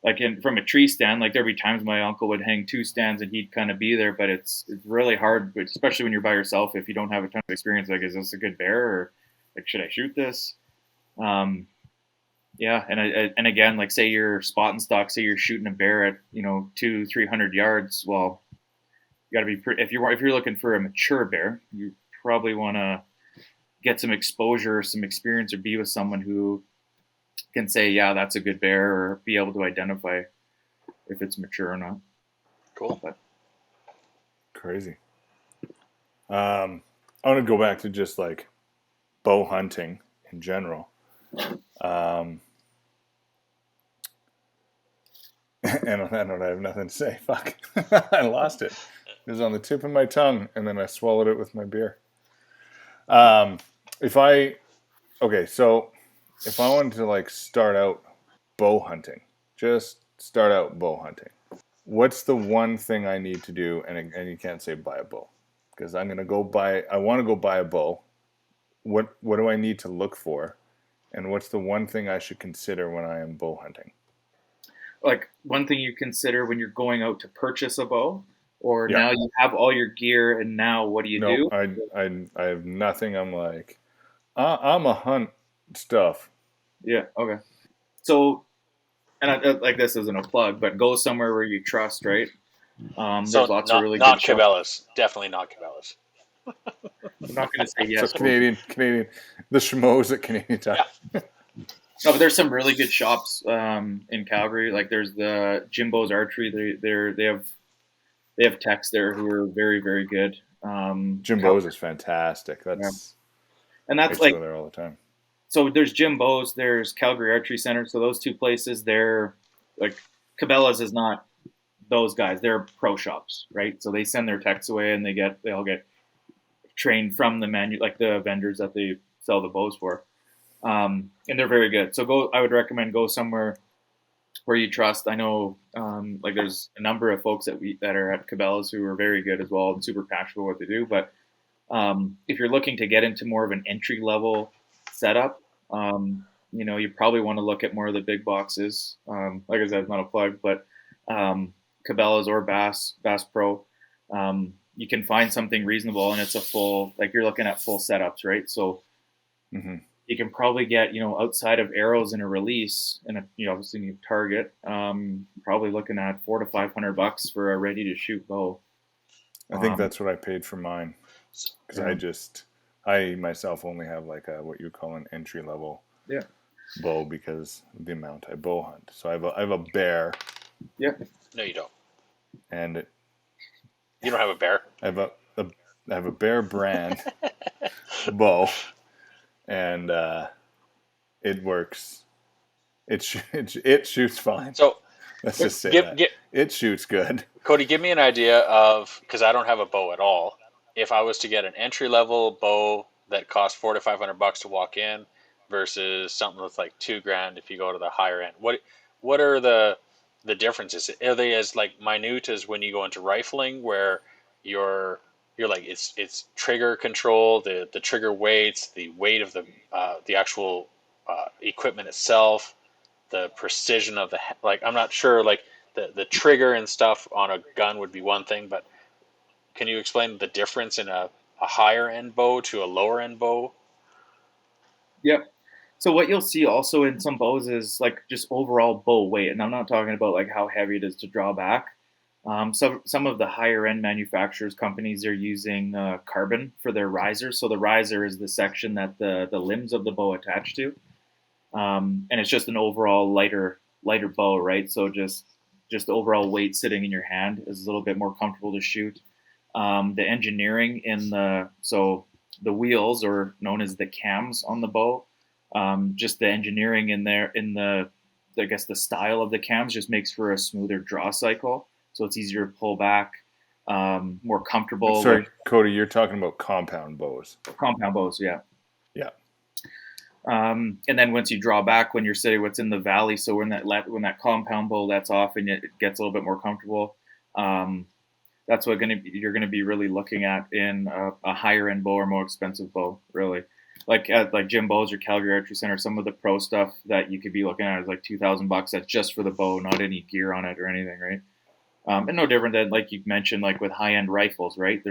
like from a tree stand, like there'd be times my uncle would hang two stands and he'd kind of be there, but it's really hard, especially when you're by yourself, if you don't have a ton of experience. Like, is this a good bear, or like should I shoot this? Um, yeah, and again, like say you're spot and stock, say you're shooting a bear at 200-300 yards. Well, you got to be if you're looking for a mature bear, you probably want to get some exposure, some experience, or be with someone who can say, yeah, that's a good bear, or be able to identify if it's mature or not. Cool. But Crazy. I want to go back to just like bow hunting in general. And I have nothing to say. Fuck. I lost it. It was on the tip of my tongue, and then I swallowed it with my beer. If I wanted to like start out bow hunting, just start out bow hunting, what's the one thing I need to do? And you can't say buy a bow, because I want to go buy a bow. What do I need to look for? And what's the one thing I should consider when I am bow hunting? like one thing you consider when you're going out to purchase a bow, or Yeah. now you have all your gear, and now what do you Nope. do? I have nothing. I'm like, I'm a hunt stuff. Yeah. Okay. So, and like this isn't a plug, but go somewhere where you trust, right? There's So lots of really not good shops. Cabela's. Definitely not Cabela's. I'm not going to say So yes. Canadian, the schmoes at Canadian Tire. Yeah. No, but there's some really good shops in Calgary. Like there's the Jimbo's Archery. They have techs there who are very, very good. Jimbo's is fantastic. Yeah. That's And I that's used to like, go there all the time. so there's Jimbo's, there's Calgary Archery Center. So those two places, they're like, Cabela's is not those guys. They're pro shops, right? So they send their techs away, and they all get trained from like the vendors that they sell the bows for. And they're very good. So I would recommend go somewhere where you trust. I know, like there's a number of folks that are at Cabela's who are very good as well and super passionate about what they do. But if you're looking to get into more of an entry level setup, you probably want to look at more of the big boxes. Like I said, it's not a plug, but Cabela's or Bass Pro. You can find something reasonable, and it's a full, like you're looking at full setups, right? So Mm-hmm. you can probably get, outside of arrows and a release, and obviously you target, probably looking at $400 to $500 for a ready to shoot bow. I think that's what I paid for mine, because I myself only have like what you call an entry level bow because of the amount I bow hunt. So I have a bear. Yeah. No, you don't. And You don't have a bear. I have a bear brand bow, and it works. It shoots fine. So Let's just say that it shoots good. Cody, give me an idea of, because I don't have a bow at all. If I was to get an entry level bow that costs $400 to $500 to walk in, versus something that's like $2,000 if you go to the higher end, what are the differences? Are they as like minute as when you go into rifling, where you're like it's trigger control, the trigger weights, the weight of the actual equipment itself, the precision of like, I'm not sure, like the trigger and stuff on a gun would be one thing, but can you explain the difference in a higher end bow to a lower end bow? Yep. So what you'll see also in some bows is like just overall bow weight, and I'm not talking about like how heavy it is to draw back. So some of the higher end manufacturers companies are using carbon for their riser. So the riser is the section that the limbs of the bow attach to, and it's just an overall lighter bow, right? So just the overall weight sitting in your hand is a little bit more comfortable to shoot. The engineering in the wheels, or known as the cams on the bow, just the engineering in there I guess the style of the cams just makes for a smoother draw cycle, so it's easier to pull back, more comfortable. Sorry, Cody, you're talking about compound bows. Compound bows, yeah. Yeah. And then once you draw back, when you're sitting what's in the valley, so when that compound bow lets off and it gets a little bit more comfortable, that's what you're gonna be really looking at in a higher end bow or more expensive bow, really. Like Jimbo's or Calgary Archery Center, some of the pro stuff that you could be looking at is like $2,000. That's just for the bow, not any gear on it or anything, right? And no different than like you mentioned, like with high end rifles, right?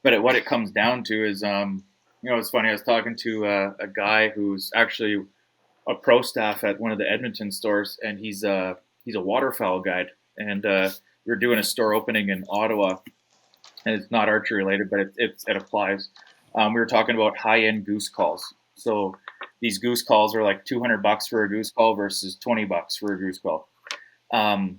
But what it comes down to is, it's funny. I was talking to a guy who's actually a pro staff at one of the Edmonton stores, and he's a waterfowl guide, and we were doing a store opening in Ottawa, and it's not archery related, but it applies. We were talking about high end goose calls. So these goose calls are like $200 for a goose call versus $20 for a goose call. I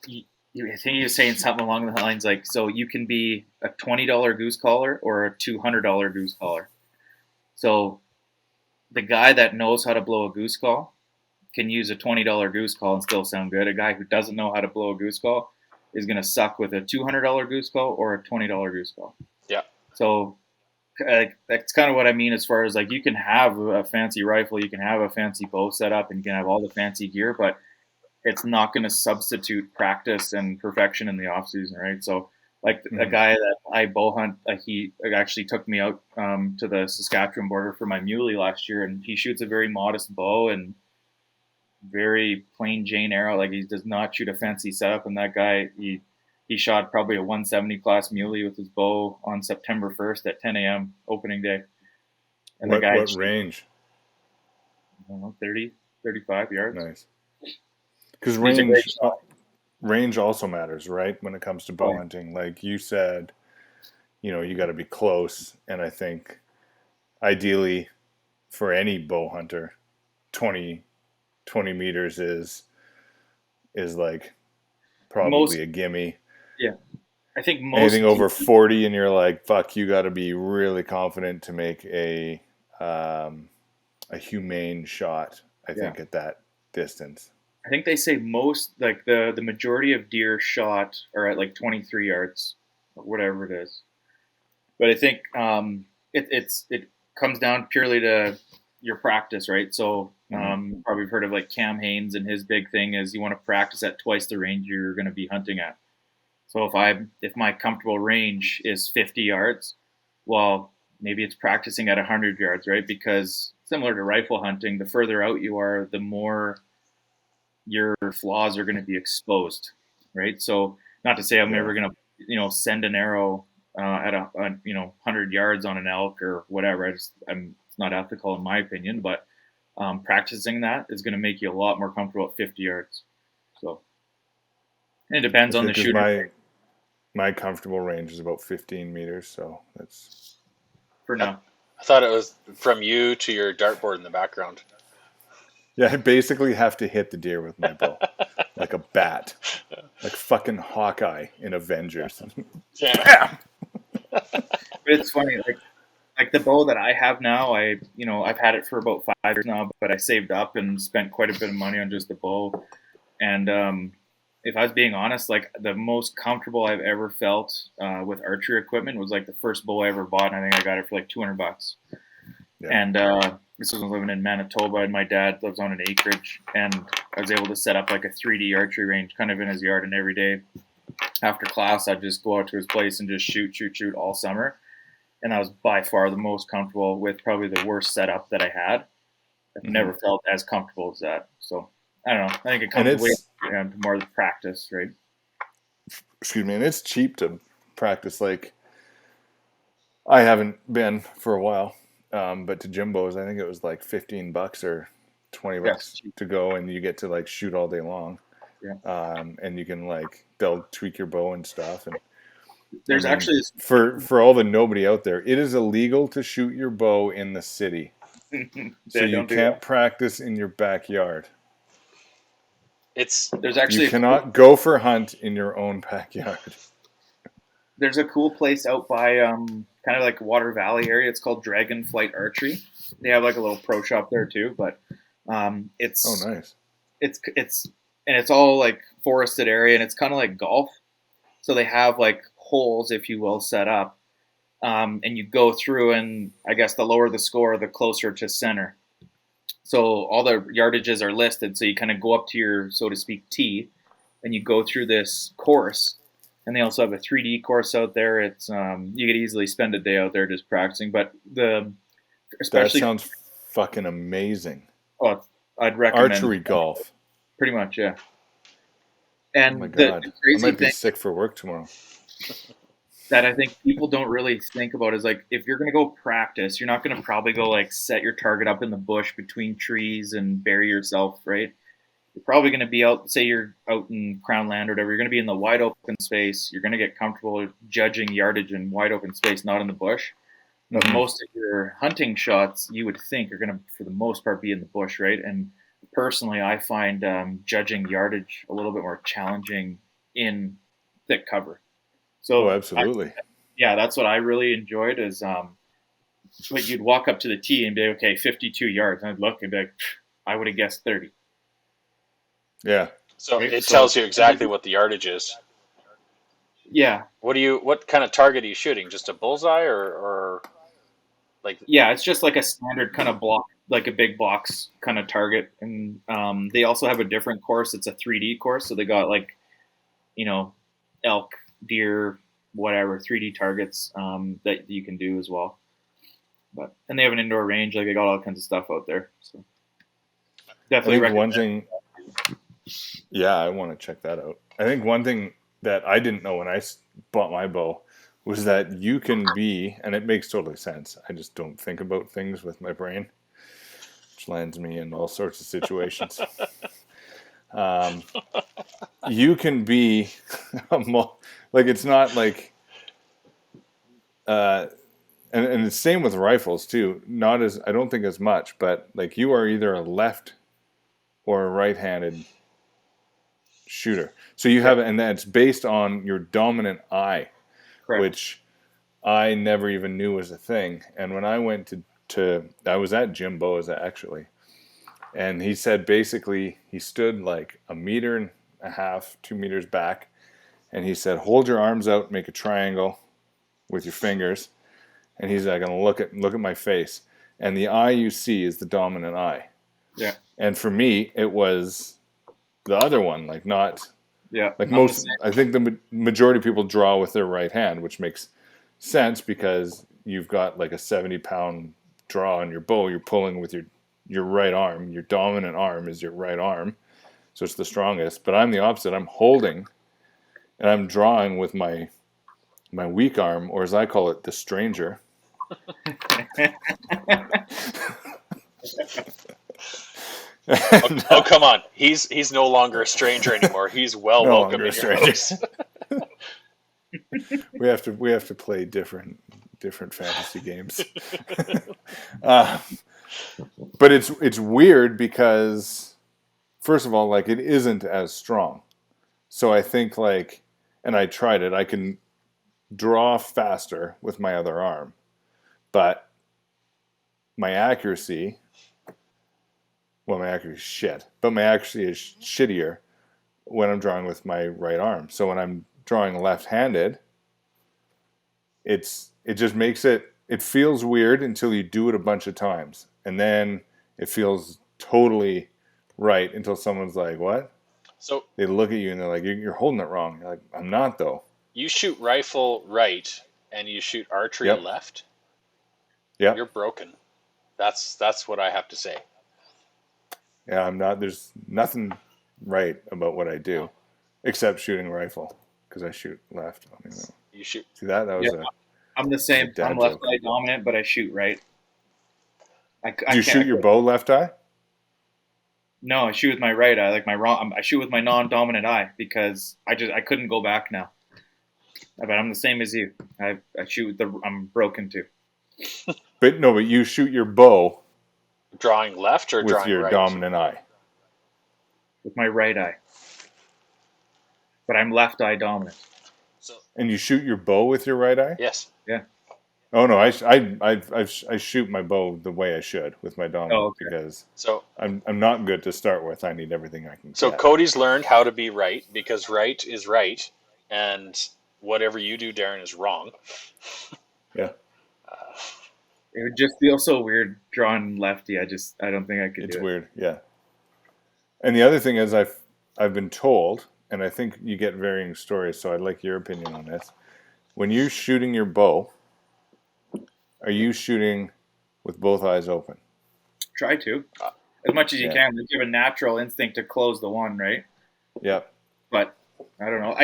think he was saying something along the lines like, so you can be a $20 goose caller or a $200 goose caller. So the guy that knows how to blow a goose call can use a $20 goose call and still sound good. A guy who doesn't know how to blow a goose call is going to suck with a $200 goose call or a $20 goose call. Yeah. So that's kind of what I mean as far as like you can have a fancy rifle, you can have a fancy bow setup, and you can have all the fancy gear, but it's not going to substitute practice and perfection in the off season, right? So like a guy that I bow hunt, he actually took me out to the Saskatchewan border for my muley last year, and he shoots a very modest bow and very plain Jane arrow. Like he does not shoot a fancy setup. And that guy, he shot probably a 170 class muley with his bow on September 1st at 10 a.m. opening day. And what range? I don't know, 30, 35 yards. Nice. Because range also matters, right? When it comes to bow hunting, like you said, you got to be close. And I think ideally for any bow hunter, 20 meters is like probably a gimme. Yeah. I think most anything over 40 and you're like, fuck, you got to be really confident to make a humane shot, I think, at that distance. I think they say most, like the majority of deer shot are at like 23 yards or whatever it is. But I think it comes down purely to your practice, right? So probably heard of like Cam Haines, and his big thing is you want to practice at twice the range you're going to be hunting at. So if my comfortable range is 50 yards, well, maybe it's practicing at 100 yards, right? Because similar to rifle hunting, the further out you are, the more your flaws are going to be exposed, right? So not to say I'm never going to, send an arrow at 100 yards on an elk or whatever. It's not ethical in my opinion, but practicing that is going to make you a lot more comfortable at 50 yards. So it depends on the shooter. My comfortable range is about 15 meters, so that's for now. I thought it was from you to your dartboard in the background. Yeah, I basically have to hit the deer with my bow, like a bat, like fucking Hawkeye in Avengers. Yeah. But it's funny, like the bow that I have now, I've had it for about 5 years now, but I saved up and spent quite a bit of money on just the bow. And if I was being honest, like the most comfortable I've ever felt with archery equipment was like the first bow I ever bought, and I think I got it for like $200. Yeah. And this was living in Manitoba, and my dad lives on an acreage, and I was able to set up like a 3D archery range kind of in his yard, and every day after class I'd just go out to his place and just shoot all summer. And I was by far the most comfortable with probably the worst setup that I had. I've never felt as comfortable as that. So I don't know. I think it comes with more the practice, right? Excuse me. And it's cheap to practice. Like I haven't been for a while, but to Jimbo's, I think it was like $15 or $20 to go, and you get to like shoot all day long. Yeah. And you can they'll tweak your bow and stuff. And there's actually for all the nobody out there, it is illegal to shoot your bow in the city. So you can't practice in your backyard. You cannot go for a hunt in your own backyard. There's a cool place out by kind of like Water Valley area. It's called Dragon Flight Archery. They have like a little pro shop there too, but it's nice. It's all like forested area, and it's kind of like golf. So they have like holes, if you will, set up, and you go through, and I guess the lower the score, the closer to center. So all the yardages are listed. So you kind of go up to your, so to speak, tee, and you go through this course. And they also have a 3D course out there. It's you could easily spend a day out there just practicing. But that sounds fucking amazing. Oh, I'd recommend archery golf. Pretty much, yeah. And oh my God, I might be sick for work tomorrow. That I think people don't really think about is like, if you're going to go practice, you're not going to probably go like set your target up in the bush between trees and bury yourself, right? You're probably going to be out, say you're out in Crown Land or whatever, you're going to be in the wide open space. You're going to get comfortable judging yardage in wide open space, not in the bush. But most of your hunting shots, you would think, are going to, for the most part, be in the bush, right? And personally, I find judging yardage a little bit more challenging in thick cover. Oh, So, absolutely. that's what I really enjoyed is like you'd walk up to the tee and be like, okay, 52 yards. And I'd look and be like, I would have guessed 30. Yeah. So Right? it So- tells you exactly what the yardage is. Yeah. What kind of target are you shooting? Just a bullseye or like? Yeah, it's just like a standard kind of block, like a big box kind of target. And they also have a different course. It's a 3D course. So they got like, elk, deer, whatever, 3D targets that you can do as well. And they have an indoor range. Like they got all kinds of stuff out there. So definitely I think one recommend. thing, yeah, I want to check that out. I think one thing that I didn't know when I bought my bow was that you can be, and it makes totally sense. I just don't think about things with my brain, which lands me in all sorts of situations. You can be, like it's not like, and the same with rifles too. Not as, I don't think as much, but like you are either a left or a right-handed shooter. So you have, and that's based on your dominant eye, Correct. which I never even knew was a thing. And when I went to I was at Jim Bo's actually, and he said basically he stood like 1.5 meters, 2 meters back, and he said hold your arms out, make a triangle with your fingers, and he's like gonna look at my face, and the eye you see is the dominant eye. Yeah. And for me, it was the other one, like not. Yeah. Like most, I think the majority of people draw with their right hand, which makes sense because you've got like a 70-pound draw on your bow. You're pulling with your right arm. Your dominant arm is your right arm, so it's the strongest. But I'm the opposite. I'm holding, and I'm drawing with my weak arm, or as I call it, the stranger. Oh, come on! He's no longer a stranger anymore. He's well No welcome longer in a your stranger. house. we have to play different fantasy games. But it's weird because first of all, like it isn't as strong. So I think like, and I tried it. I can draw faster with my other arm, but my accuracy. Well, my accuracy is shit, but my accuracy is shittier when I'm drawing with my right arm. So when I'm drawing left-handed, it just makes it feels weird until you do it a bunch of times, and then it feels totally right until someone's like, "What?" So they look at you and they're like, "You're holding it wrong." You're like, "I'm not though." you shoot rifle right and you shoot archery Yep. left. Yep. You're broken. That's what I have to say. Yeah, I'm not. There's nothing right about what I do, except shooting rifle because I shoot left. I mean, You shoot. see that was Yeah. I'm the same. dad I'm left joke. eye dominant, but I shoot right. Do you shoot your bow left eye? No, I shoot with my right eye, like I shoot with my non-dominant eye because I couldn't go back now. But I'm the same as you. I shoot with I'm broken too. But no, but you shoot your bow Drawing left or with drawing your right? dominant eye. With my right eye, but I'm left eye dominant. So And you shoot your bow with your right eye? yes. Yeah. Oh no, I shoot my bow the way I should with my dominant because So I'm not good to start with. I need everything I can so get. Cody's learned how to be right because right is right, and whatever you do, Darren, is wrong. Yeah, It would just feel so weird drawing lefty. I don't think I could it's do it. weird. Yeah. And the other thing is I've been told, and I think you get varying stories, so I'd like your opinion on this. When you're shooting your bow, are you shooting with both eyes open? Try to, as much as you Yeah. can. You have a natural instinct to close the one, right? Yep. But I don't know.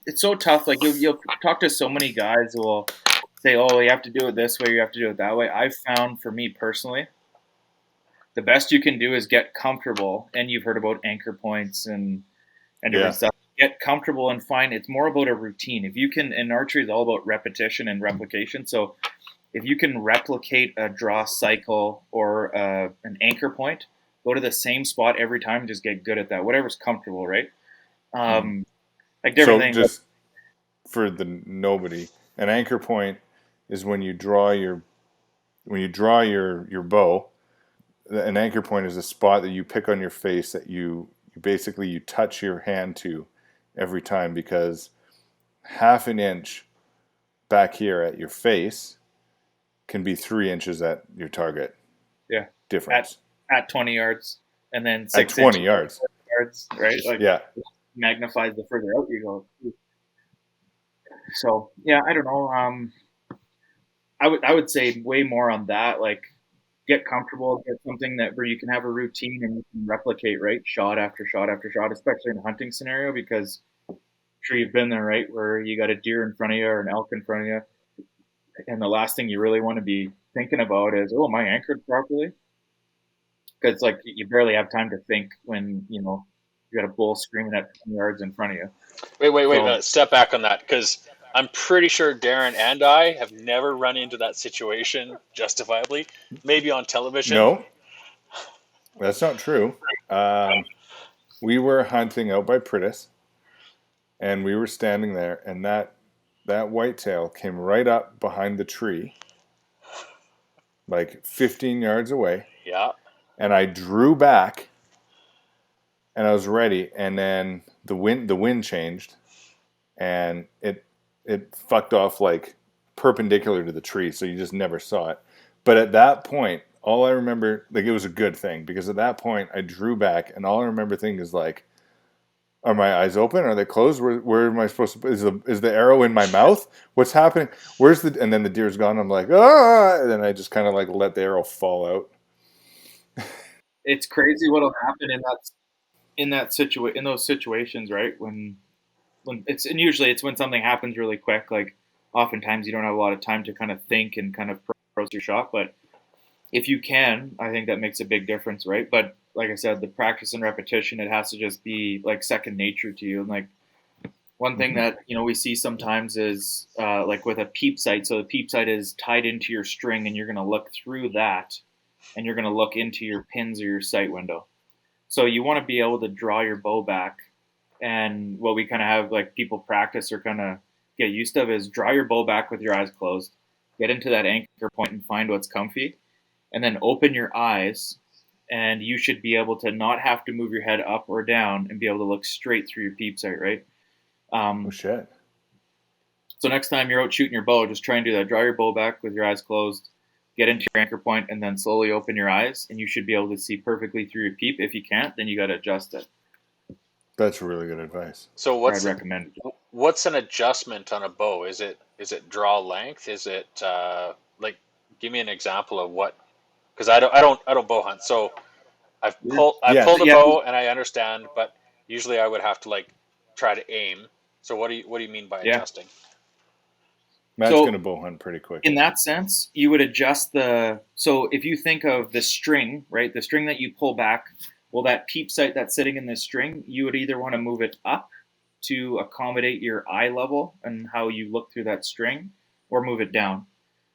It's so tough. Like you'll talk to so many guys who will say, "Oh, you have to do it this way. You have to do it that way." I've found, for me personally, the best you can do is get comfortable. And you've heard about anchor points and different stuff. Get comfortable and find it's more about a routine. If you can, and archery is all about repetition and replication. So if you can replicate a draw cycle or an anchor point, go to the same spot every time and just get good at that. Whatever's comfortable, right? Like different So things. just for the nobody, an anchor point is when you draw your bow. An anchor point is a spot that you pick on your face that you basically you touch your hand to every time, because half an inch back here at your face can be 3 inches at your target Yeah, difference at 20 yards, and then at 6 inches 20 yards. yards, right? Like Yeah. magnifies the further out you go. So yeah, I don't know. I would say way more on that. Like get comfortable, get something that where you can have a routine and you can replicate, right? Shot after shot after shot, especially in a hunting scenario, because I'm sure you've been there, right? Where you got a deer in front of you or an elk in front of you, and the last thing you really want to be thinking about is, oh, am I anchored properly? Because like you barely have time to think when you got a bull screaming at 20 yards in front of you. Wait. So Step back on that, because I'm pretty sure Darren and I have never run into that situation justifiably. Maybe on television. No, that's not true. We were hunting out by Pritis, and we were standing there, and that whitetail came right up behind the tree, like 15 yards away, Yeah. and I drew back, and I was ready, and then the wind changed, and it fucked off like perpendicular to the tree, so you just never saw it. But at that point, all I remember, like, it was a good thing, because at that point I drew back, and all I remember thinking is like, are my eyes open? Are they closed? Where am I supposed to? Is the arrow in my mouth? What's happening? Where's the? And then the deer's gone. I'm like, ah! And then I just kind of like let the arrow fall out. it's crazy what'll happen in those situations, right? When it's and usually it's when something happens really quick. Like oftentimes you don't have a lot of time to kind of think and kind of process your shot, but if you can, I think that makes a big difference, right? But like I said, the practice and repetition, it has to just be like second nature to you. And like one thing that we see sometimes is like with a peep sight. So the peep sight is tied into your string, and you're going to look through that, and you're going to look into your pins or your sight window. So you want to be able to draw your bow back. And what we kind of have like people practice or kind of get used to is draw your bow back with your eyes closed, get into that anchor point and find what's comfy, and then open your eyes, and you should be able to not have to move your head up or down and be able to look straight through your peep sight, right? Oh shit! So next time you're out shooting your bow, just try and do that. Draw your bow back with your eyes closed, get into your anchor point, and then slowly open your eyes, and you should be able to see perfectly through your peep. If you can't, then you got to adjust it. That's really good advice. So I'd recommend it. what's an adjustment on a bow? Is it draw length? Is it like give me an example of what? Because I don't bow hunt, so I've Yeah, pulled a Yeah, bow and I understand, but usually I would have to like try to aim. So what do you mean by yeah. adjusting? Matt's So gonna bow hunt pretty quick. in that sense, you would adjust so if you think of the string, right, the string that you pull back, well, that peep sight that's sitting in this string, you would either want to move it up to accommodate your eye level and how you look through that string, or move it down.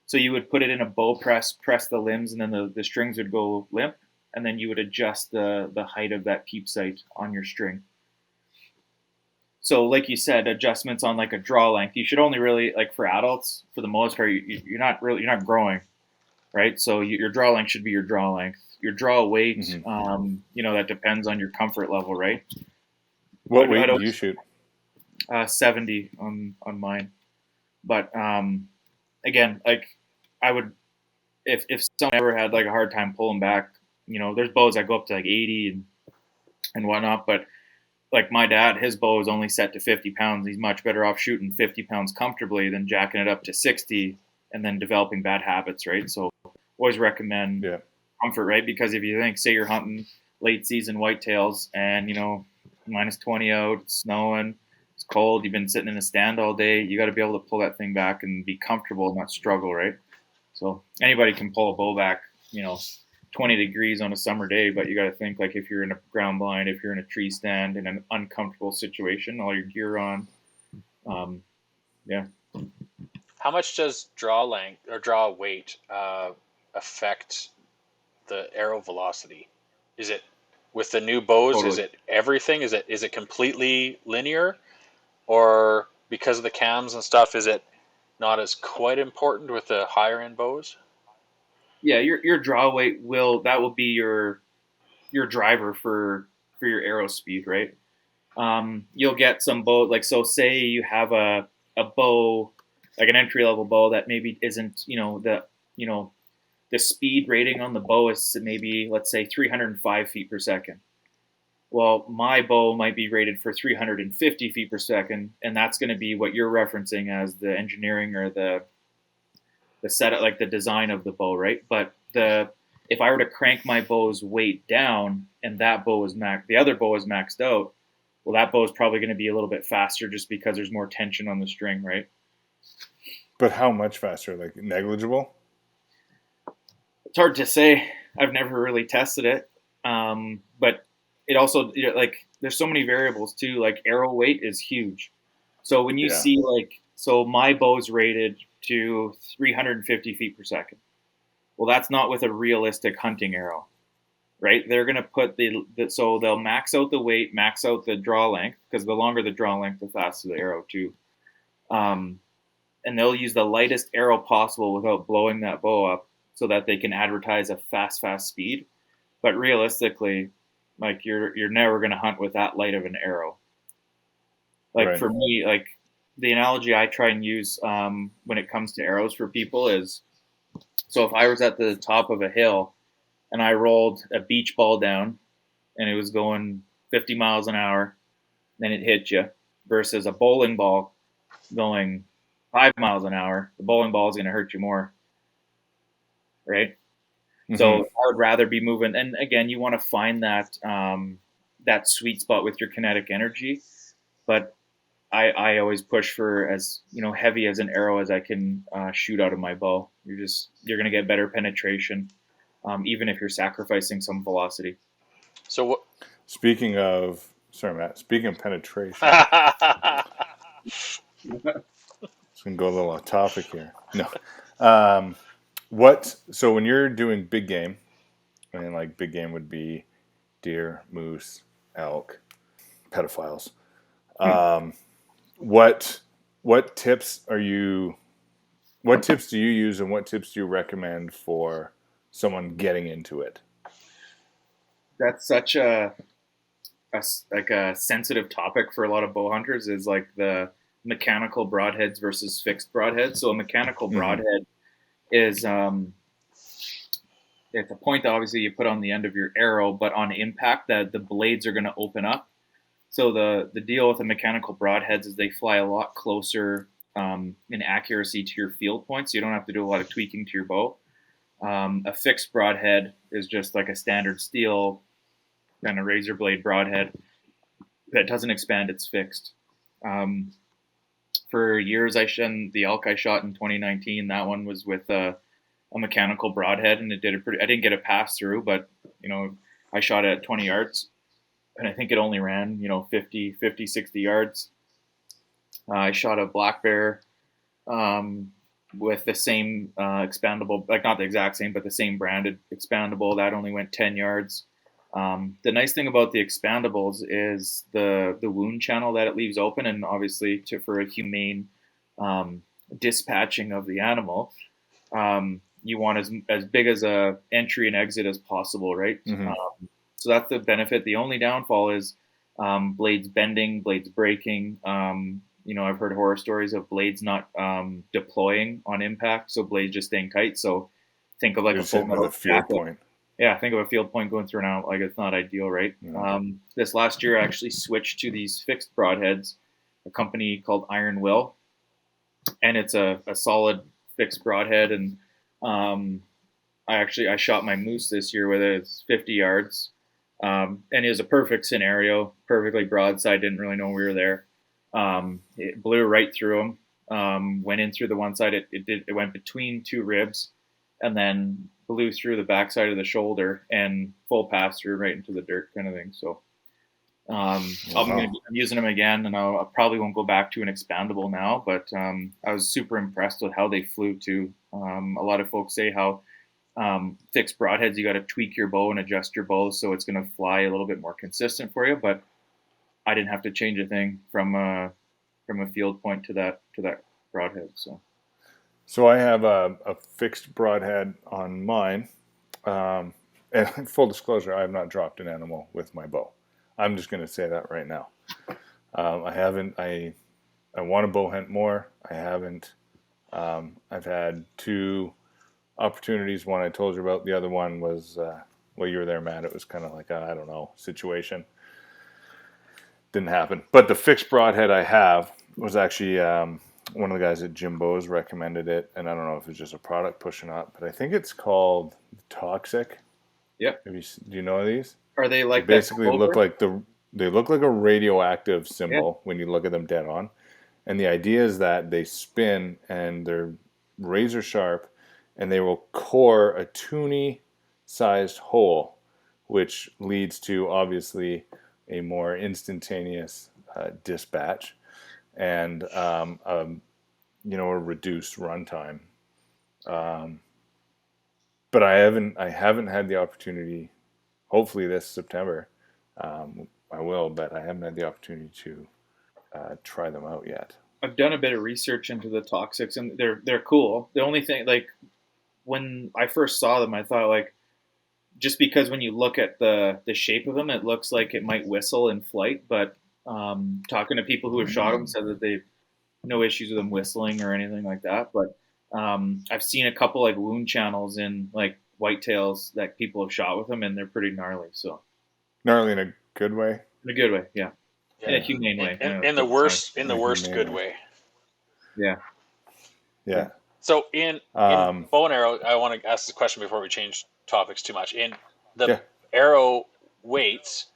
So you would put it in a bow press the limbs, and then the strings would go limp, and then you would adjust the height of that peep sight on your string. So like you said, adjustments on like a draw length, you should only really, like for adults, for the most part, you're not growing, right? So your draw length should be your draw length. Your draw weight, that depends on your comfort level, right? What weight do you shoot? 70 on mine. But again, like I would, if someone ever had like a hard time pulling back, there's bows that go up to like 80 and whatnot. But like my dad, his bow is only set to 50 pounds. He's much better off shooting 50 pounds comfortably than jacking it up to 60 and then developing bad habits, right? So always recommend comfort, right? Because if you think, say you're hunting late season whitetails and, minus 20 out, it's snowing, it's cold, you've been sitting in a stand all day, you got to be able to pull that thing back and be comfortable and not struggle, right? So anybody can pull a bow back, 20 degrees on a summer day, but you got to think like if you're in a ground blind, if you're in a tree stand in an uncomfortable situation, all your gear on, yeah. How much does draw length or draw weight affect the arrow velocity? Is it with the new bows? Is Totally. it everything? Is it completely linear, or because of the cams and stuff, is it not as quite important with the higher end bows? Yeah, your draw weight will be your driver for your arrow speed, right? You'll get some bow like, so say you have a bow, like an entry level bow that maybe isn't, you know the speed rating on the bow is maybe, let's say, 305 feet per second. Well, my bow might be rated for 350 feet per second, and that's going to be what you're referencing as the engineering or the setup, like the design of the bow, right? But the if I were to crank my bow's weight down and the other bow is maxed out, well, that bow is probably going to be a little bit faster just because there's more tension on the string, right? But how much faster? Like negligible? It's hard to say. I've never really tested it, but it also, like, there's so many variables too. Like arrow weight is huge. So when you Yeah. see, like, so my bow's rated to 350 feet per second. Well, that's not with a realistic hunting arrow, right? They're going to put so they'll max out the weight, max out the draw length, because the longer the draw length, the faster the arrow too. And they'll use the lightest arrow possible without blowing that bow up, so that they can advertise a fast speed. But realistically, like, you're never going to hunt with that light of an arrow. Like, Right. for me, like, the analogy I try and use when it comes to arrows for people is, so if I was at the top of a hill and I rolled a beach ball down and it was going 50 miles an hour, then it hit you, versus a bowling ball going 5 miles an hour, the bowling ball is going to hurt you more, right? Mm-hmm. So I would rather be moving. And again, you want to find that sweet spot with your kinetic energy. But I always push for as heavy as an arrow as I can shoot out of my bow. You're going to get better penetration, even if you're sacrificing some velocity. So what? Speaking of penetration, it's gonna go a little off topic here. No, so when you're doing big game, and like big game would be deer, moose, elk, pedophiles. What tips are you? What tips do you use, and what tips do you recommend for someone getting into it? That's such a sensitive topic for a lot of bow hunters, is like the mechanical broadheads versus fixed broadheads. So a mechanical broadhead is it's a point that obviously you put on the end of your arrow, but on impact, that the blades are going to open up. So the deal with the mechanical broadheads is they fly a lot closer in accuracy to your field point, so you don't have to do a lot of tweaking to your bow. A fixed broadhead is just like a standard steel kind of razor blade broadhead that doesn't expand; it's fixed. For years, the elk I shot in 2019. That one was with a mechanical broadhead, and it did I didn't get a pass through, but I shot it at 20 yards, and I think it only ran 50, 60 yards. I shot a black bear with the same expandable, like not the exact same, but the same branded expandable. That only went 10 yards. The nice thing about the expandables is the wound channel that it leaves open, and obviously for a humane dispatching of the animal, you want as big as a entry and exit as possible, right? Mm-hmm. So that's the benefit. The only downfall is blades bending, blades breaking. I've heard horror stories of blades not deploying on impact, so blades just staying tight. So think of like a full metal field point. Yeah, think of a field point going through an out. Like, it's not ideal, right? Mm-hmm. This last year, I actually switched to these fixed broadheads, a company called Iron Will, and it's a solid fixed broadhead. And I shot my moose this year with it. It's 50 yards, and it was a perfect scenario, perfectly broadside. Didn't really know we were there. It blew right through him. Went in through the one side. It went between two ribs, and then blew through the backside of the shoulder and full pass through right into the dirt, kind of thing. So I'm using them again, and I probably won't go back to an expandable now. But I was super impressed with how they flew too. A lot of folks say how fixed broadheads, you got to tweak your bow and adjust your bow so it's going to fly a little bit more consistent for you. But I didn't have to change a thing from a field point to that broadhead. So I have a fixed broadhead on mine. And full disclosure, I have not dropped an animal with my bow. I'm just going to say that right now. I haven't. I want to bow hunt more. I haven't. I've had 2 opportunities. One I told you about. The other one was, well, you were there, Matt. It was kind of like I don't know, situation. Didn't happen. But the fixed broadhead I have was actually one of the guys at Jimbo's recommended it, and I don't know if it's just a product pushing up, but I think it's called Toxic. Yeah. Do you know these? Are they like they basically look like they look like a radioactive symbol when you look at them dead on. And the idea is that they spin and they're razor sharp, and they will core a toonie sized hole, which leads to obviously a more instantaneous dispatch and a reduced runtime. But I haven't had the opportunity. Hopefully this September, I will, but I haven't had the opportunity to try them out yet. I've done a bit of research into the Toxics, and they're cool. The only thing, like, when I first saw them, I thought, like, just because when you look at the shape of them, it looks like it might whistle in flight. But talking to people who have shot them said that they no issues with them whistling or anything like that. But I've seen a couple like wound channels in like whitetails that people have shot with them, and they're pretty gnarly. So gnarly in a good way. In a good way, yeah. In a humane way. In the worst good way. Yeah. Yeah. So in bow and arrow, I want to ask this question before we change topics too much. In the arrow weights,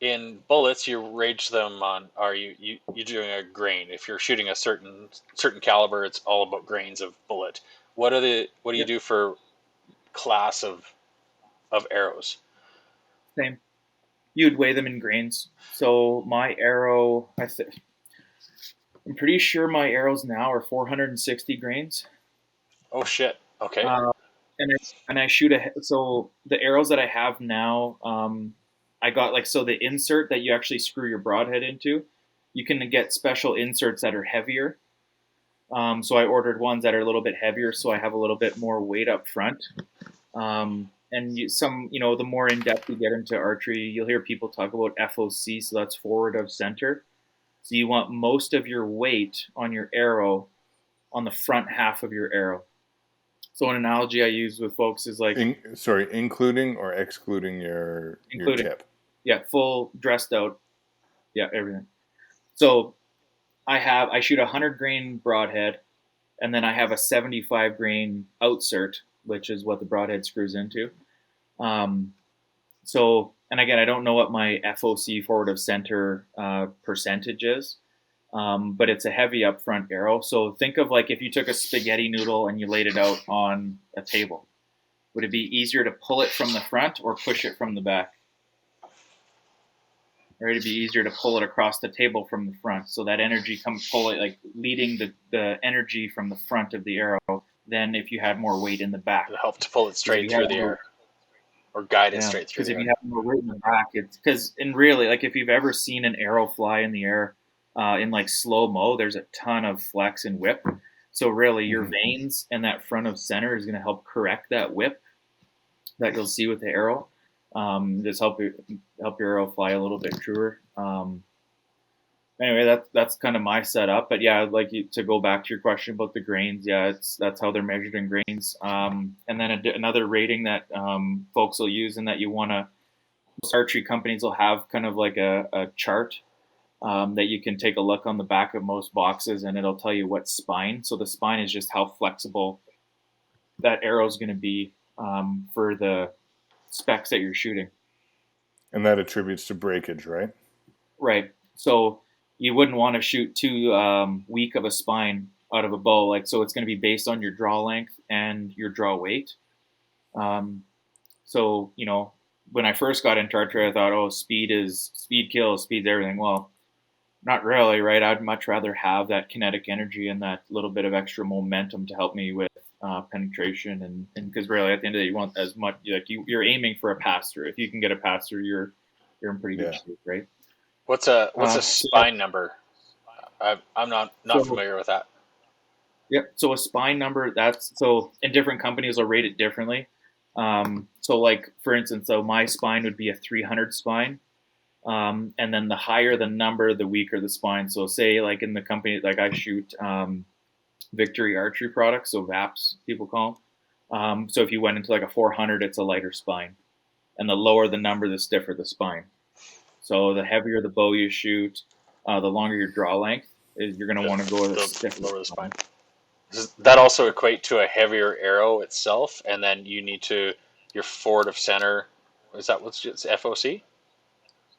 in bullets, you range them on. Are you doing a grain? If you're shooting a certain caliber, it's all about grains of bullet. What do you do for class of arrows? Same. You'd weigh them in grains. So my arrow, I'm pretty sure my arrows now are 460 grains. Oh shit! Okay. And I shoot so the arrows that I have now, I got the insert that you actually screw your broadhead into. You can get special inserts that are heavier. So I ordered ones that are a little bit heavier, so I have a little bit more weight up front. And the more in depth you get into archery, you'll hear people talk about FOC, so that's forward of center. So you want most of your weight on your arrow on the front half of your arrow. So an analogy I use with folks is like... including or excluding your tip? Yeah, full dressed out. Yeah, everything. So I shoot a 100 grain broadhead, and then I have a 75 grain outsert, which is what the broadhead screws into. And again, I don't know what my FOC forward of center percentage is, but it's a heavy upfront arrow. So think of like if you took a spaghetti noodle and you laid it out on a table. Would it be easier to pull it from the front or push it from the back? Or it'd be easier to pull it across the table from the front. So that energy leading the energy from the front of the arrow than if you had more weight in the back. It'll help to pull it straight through the air. Or guide it straight through the air. Because if you have more weight in the back, if you've ever seen an arrow fly in the air in like slow-mo, there's a ton of flex and whip. So really your veins and that front of center is going to help correct that whip that you'll see with the arrow. Just help your arrow fly a little bit truer. Anyway, that's kind of my setup. But yeah, to go back to your question about the grains, that's how they're measured in grains. And then another rating that folks will use, and that most archery companies will have kind of like a chart that you can take a look on the back of most boxes, and it'll tell you what spine. So the spine is just how flexible that arrow is going to be for the specs that you're shooting. And that attributes to breakage, right? Right. So you wouldn't want to shoot too weak of a spine out of a bow. So it's going to be based on your draw length and your draw weight. So, when I first got into archery, I thought, oh, speed kills, speed's everything. Well, not really, right? I'd much rather have that kinetic energy and that little bit of extra momentum to help me with penetration, and because really at the end of the day, you want as much, like you're aiming for a pass through. If you can get a pass through, you're in pretty good Yeah. shape, right? What's a So, spine number? I'm not so familiar with that. Yep. So a spine number, that's so in different companies will rate it differently. So like for instance, so my spine would be a 300 spine. And then the higher the number, the weaker the spine. So say like in the company, like I shoot Victory Archery products, so VAPs people call them. So if you went into like a 400, it's a lighter spine. And the lower the number, the stiffer the spine. So the heavier the bow you shoot, the longer your draw length is, you're going to want to go with a stiffer Lower the spine. Does that also equate to a heavier arrow itself? And then you need to your forward of center. Is that what's it's FOC?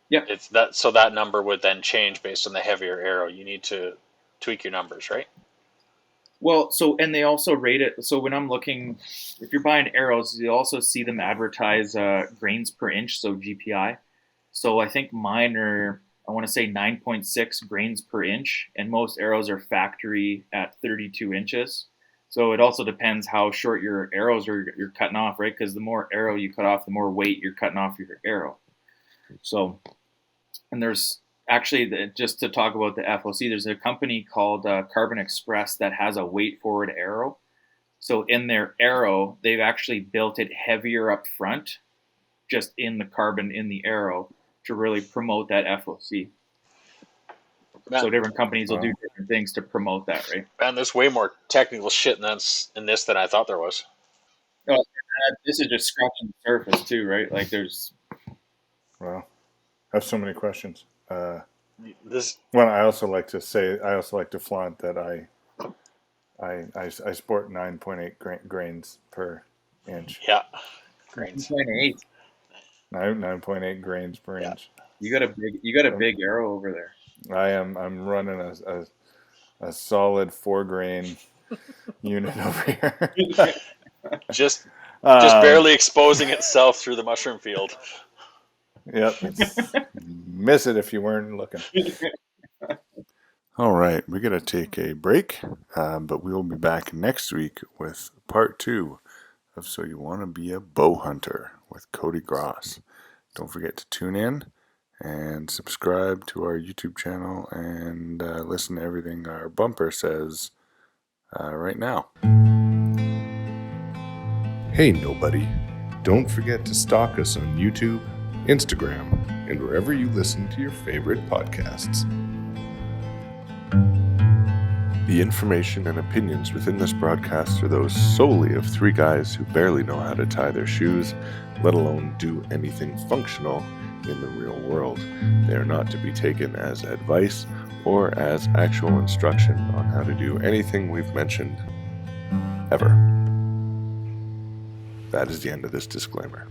Yeah. It's that. So that number would then change based on the heavier arrow. You need to tweak your numbers, right? Well, so and they also rate it. So when I'm looking, if you're buying arrows, you also see them advertise grains per inch, so GPI. So I think mine are, I want to say 9.6 grains per inch, and most arrows are factory at 32 inches. So it also depends how short your arrows are you're cutting off, right? Because the more arrow you cut off, the more weight you're cutting off your arrow. So, and there's actually, just to talk about the FOC, there's a company called Carbon Express that has a weight forward arrow. So in their arrow, they've actually built it heavier up front, just in the carbon in the arrow, to really promote that FOC. Man, so different companies will do different things to promote that, right? man, there's way more technical shit in this than I thought there was. Oh, this is just scratching the surface too, right? Like there's. Wow, I have so many questions. This. Well, I also like to flaunt that I sport 9.8 grains per inch. Yeah, grains. 9.8. 9.8 grains per Yeah. inch. You got a big arrow over there. I'm running a solid 4-grain unit over here. just barely exposing itself through the mushroom field. Yep. Miss it if you weren't looking. All right, we're going to take a break, but we will be back next week with part 2 of So You Want to Be a Bow Hunter with Cody Gross. Don't forget to tune in and subscribe to our YouTube channel and listen to everything our bumper says right now. Hey, nobody. Don't forget to stalk us on YouTube, Instagram, and wherever you listen to your favorite podcasts. The information and opinions within this broadcast are those solely of 3 guys who barely know how to tie their shoes, let alone do anything functional in the real world. They are not to be taken as advice or as actual instruction on how to do anything we've mentioned ever. That is the end of this disclaimer.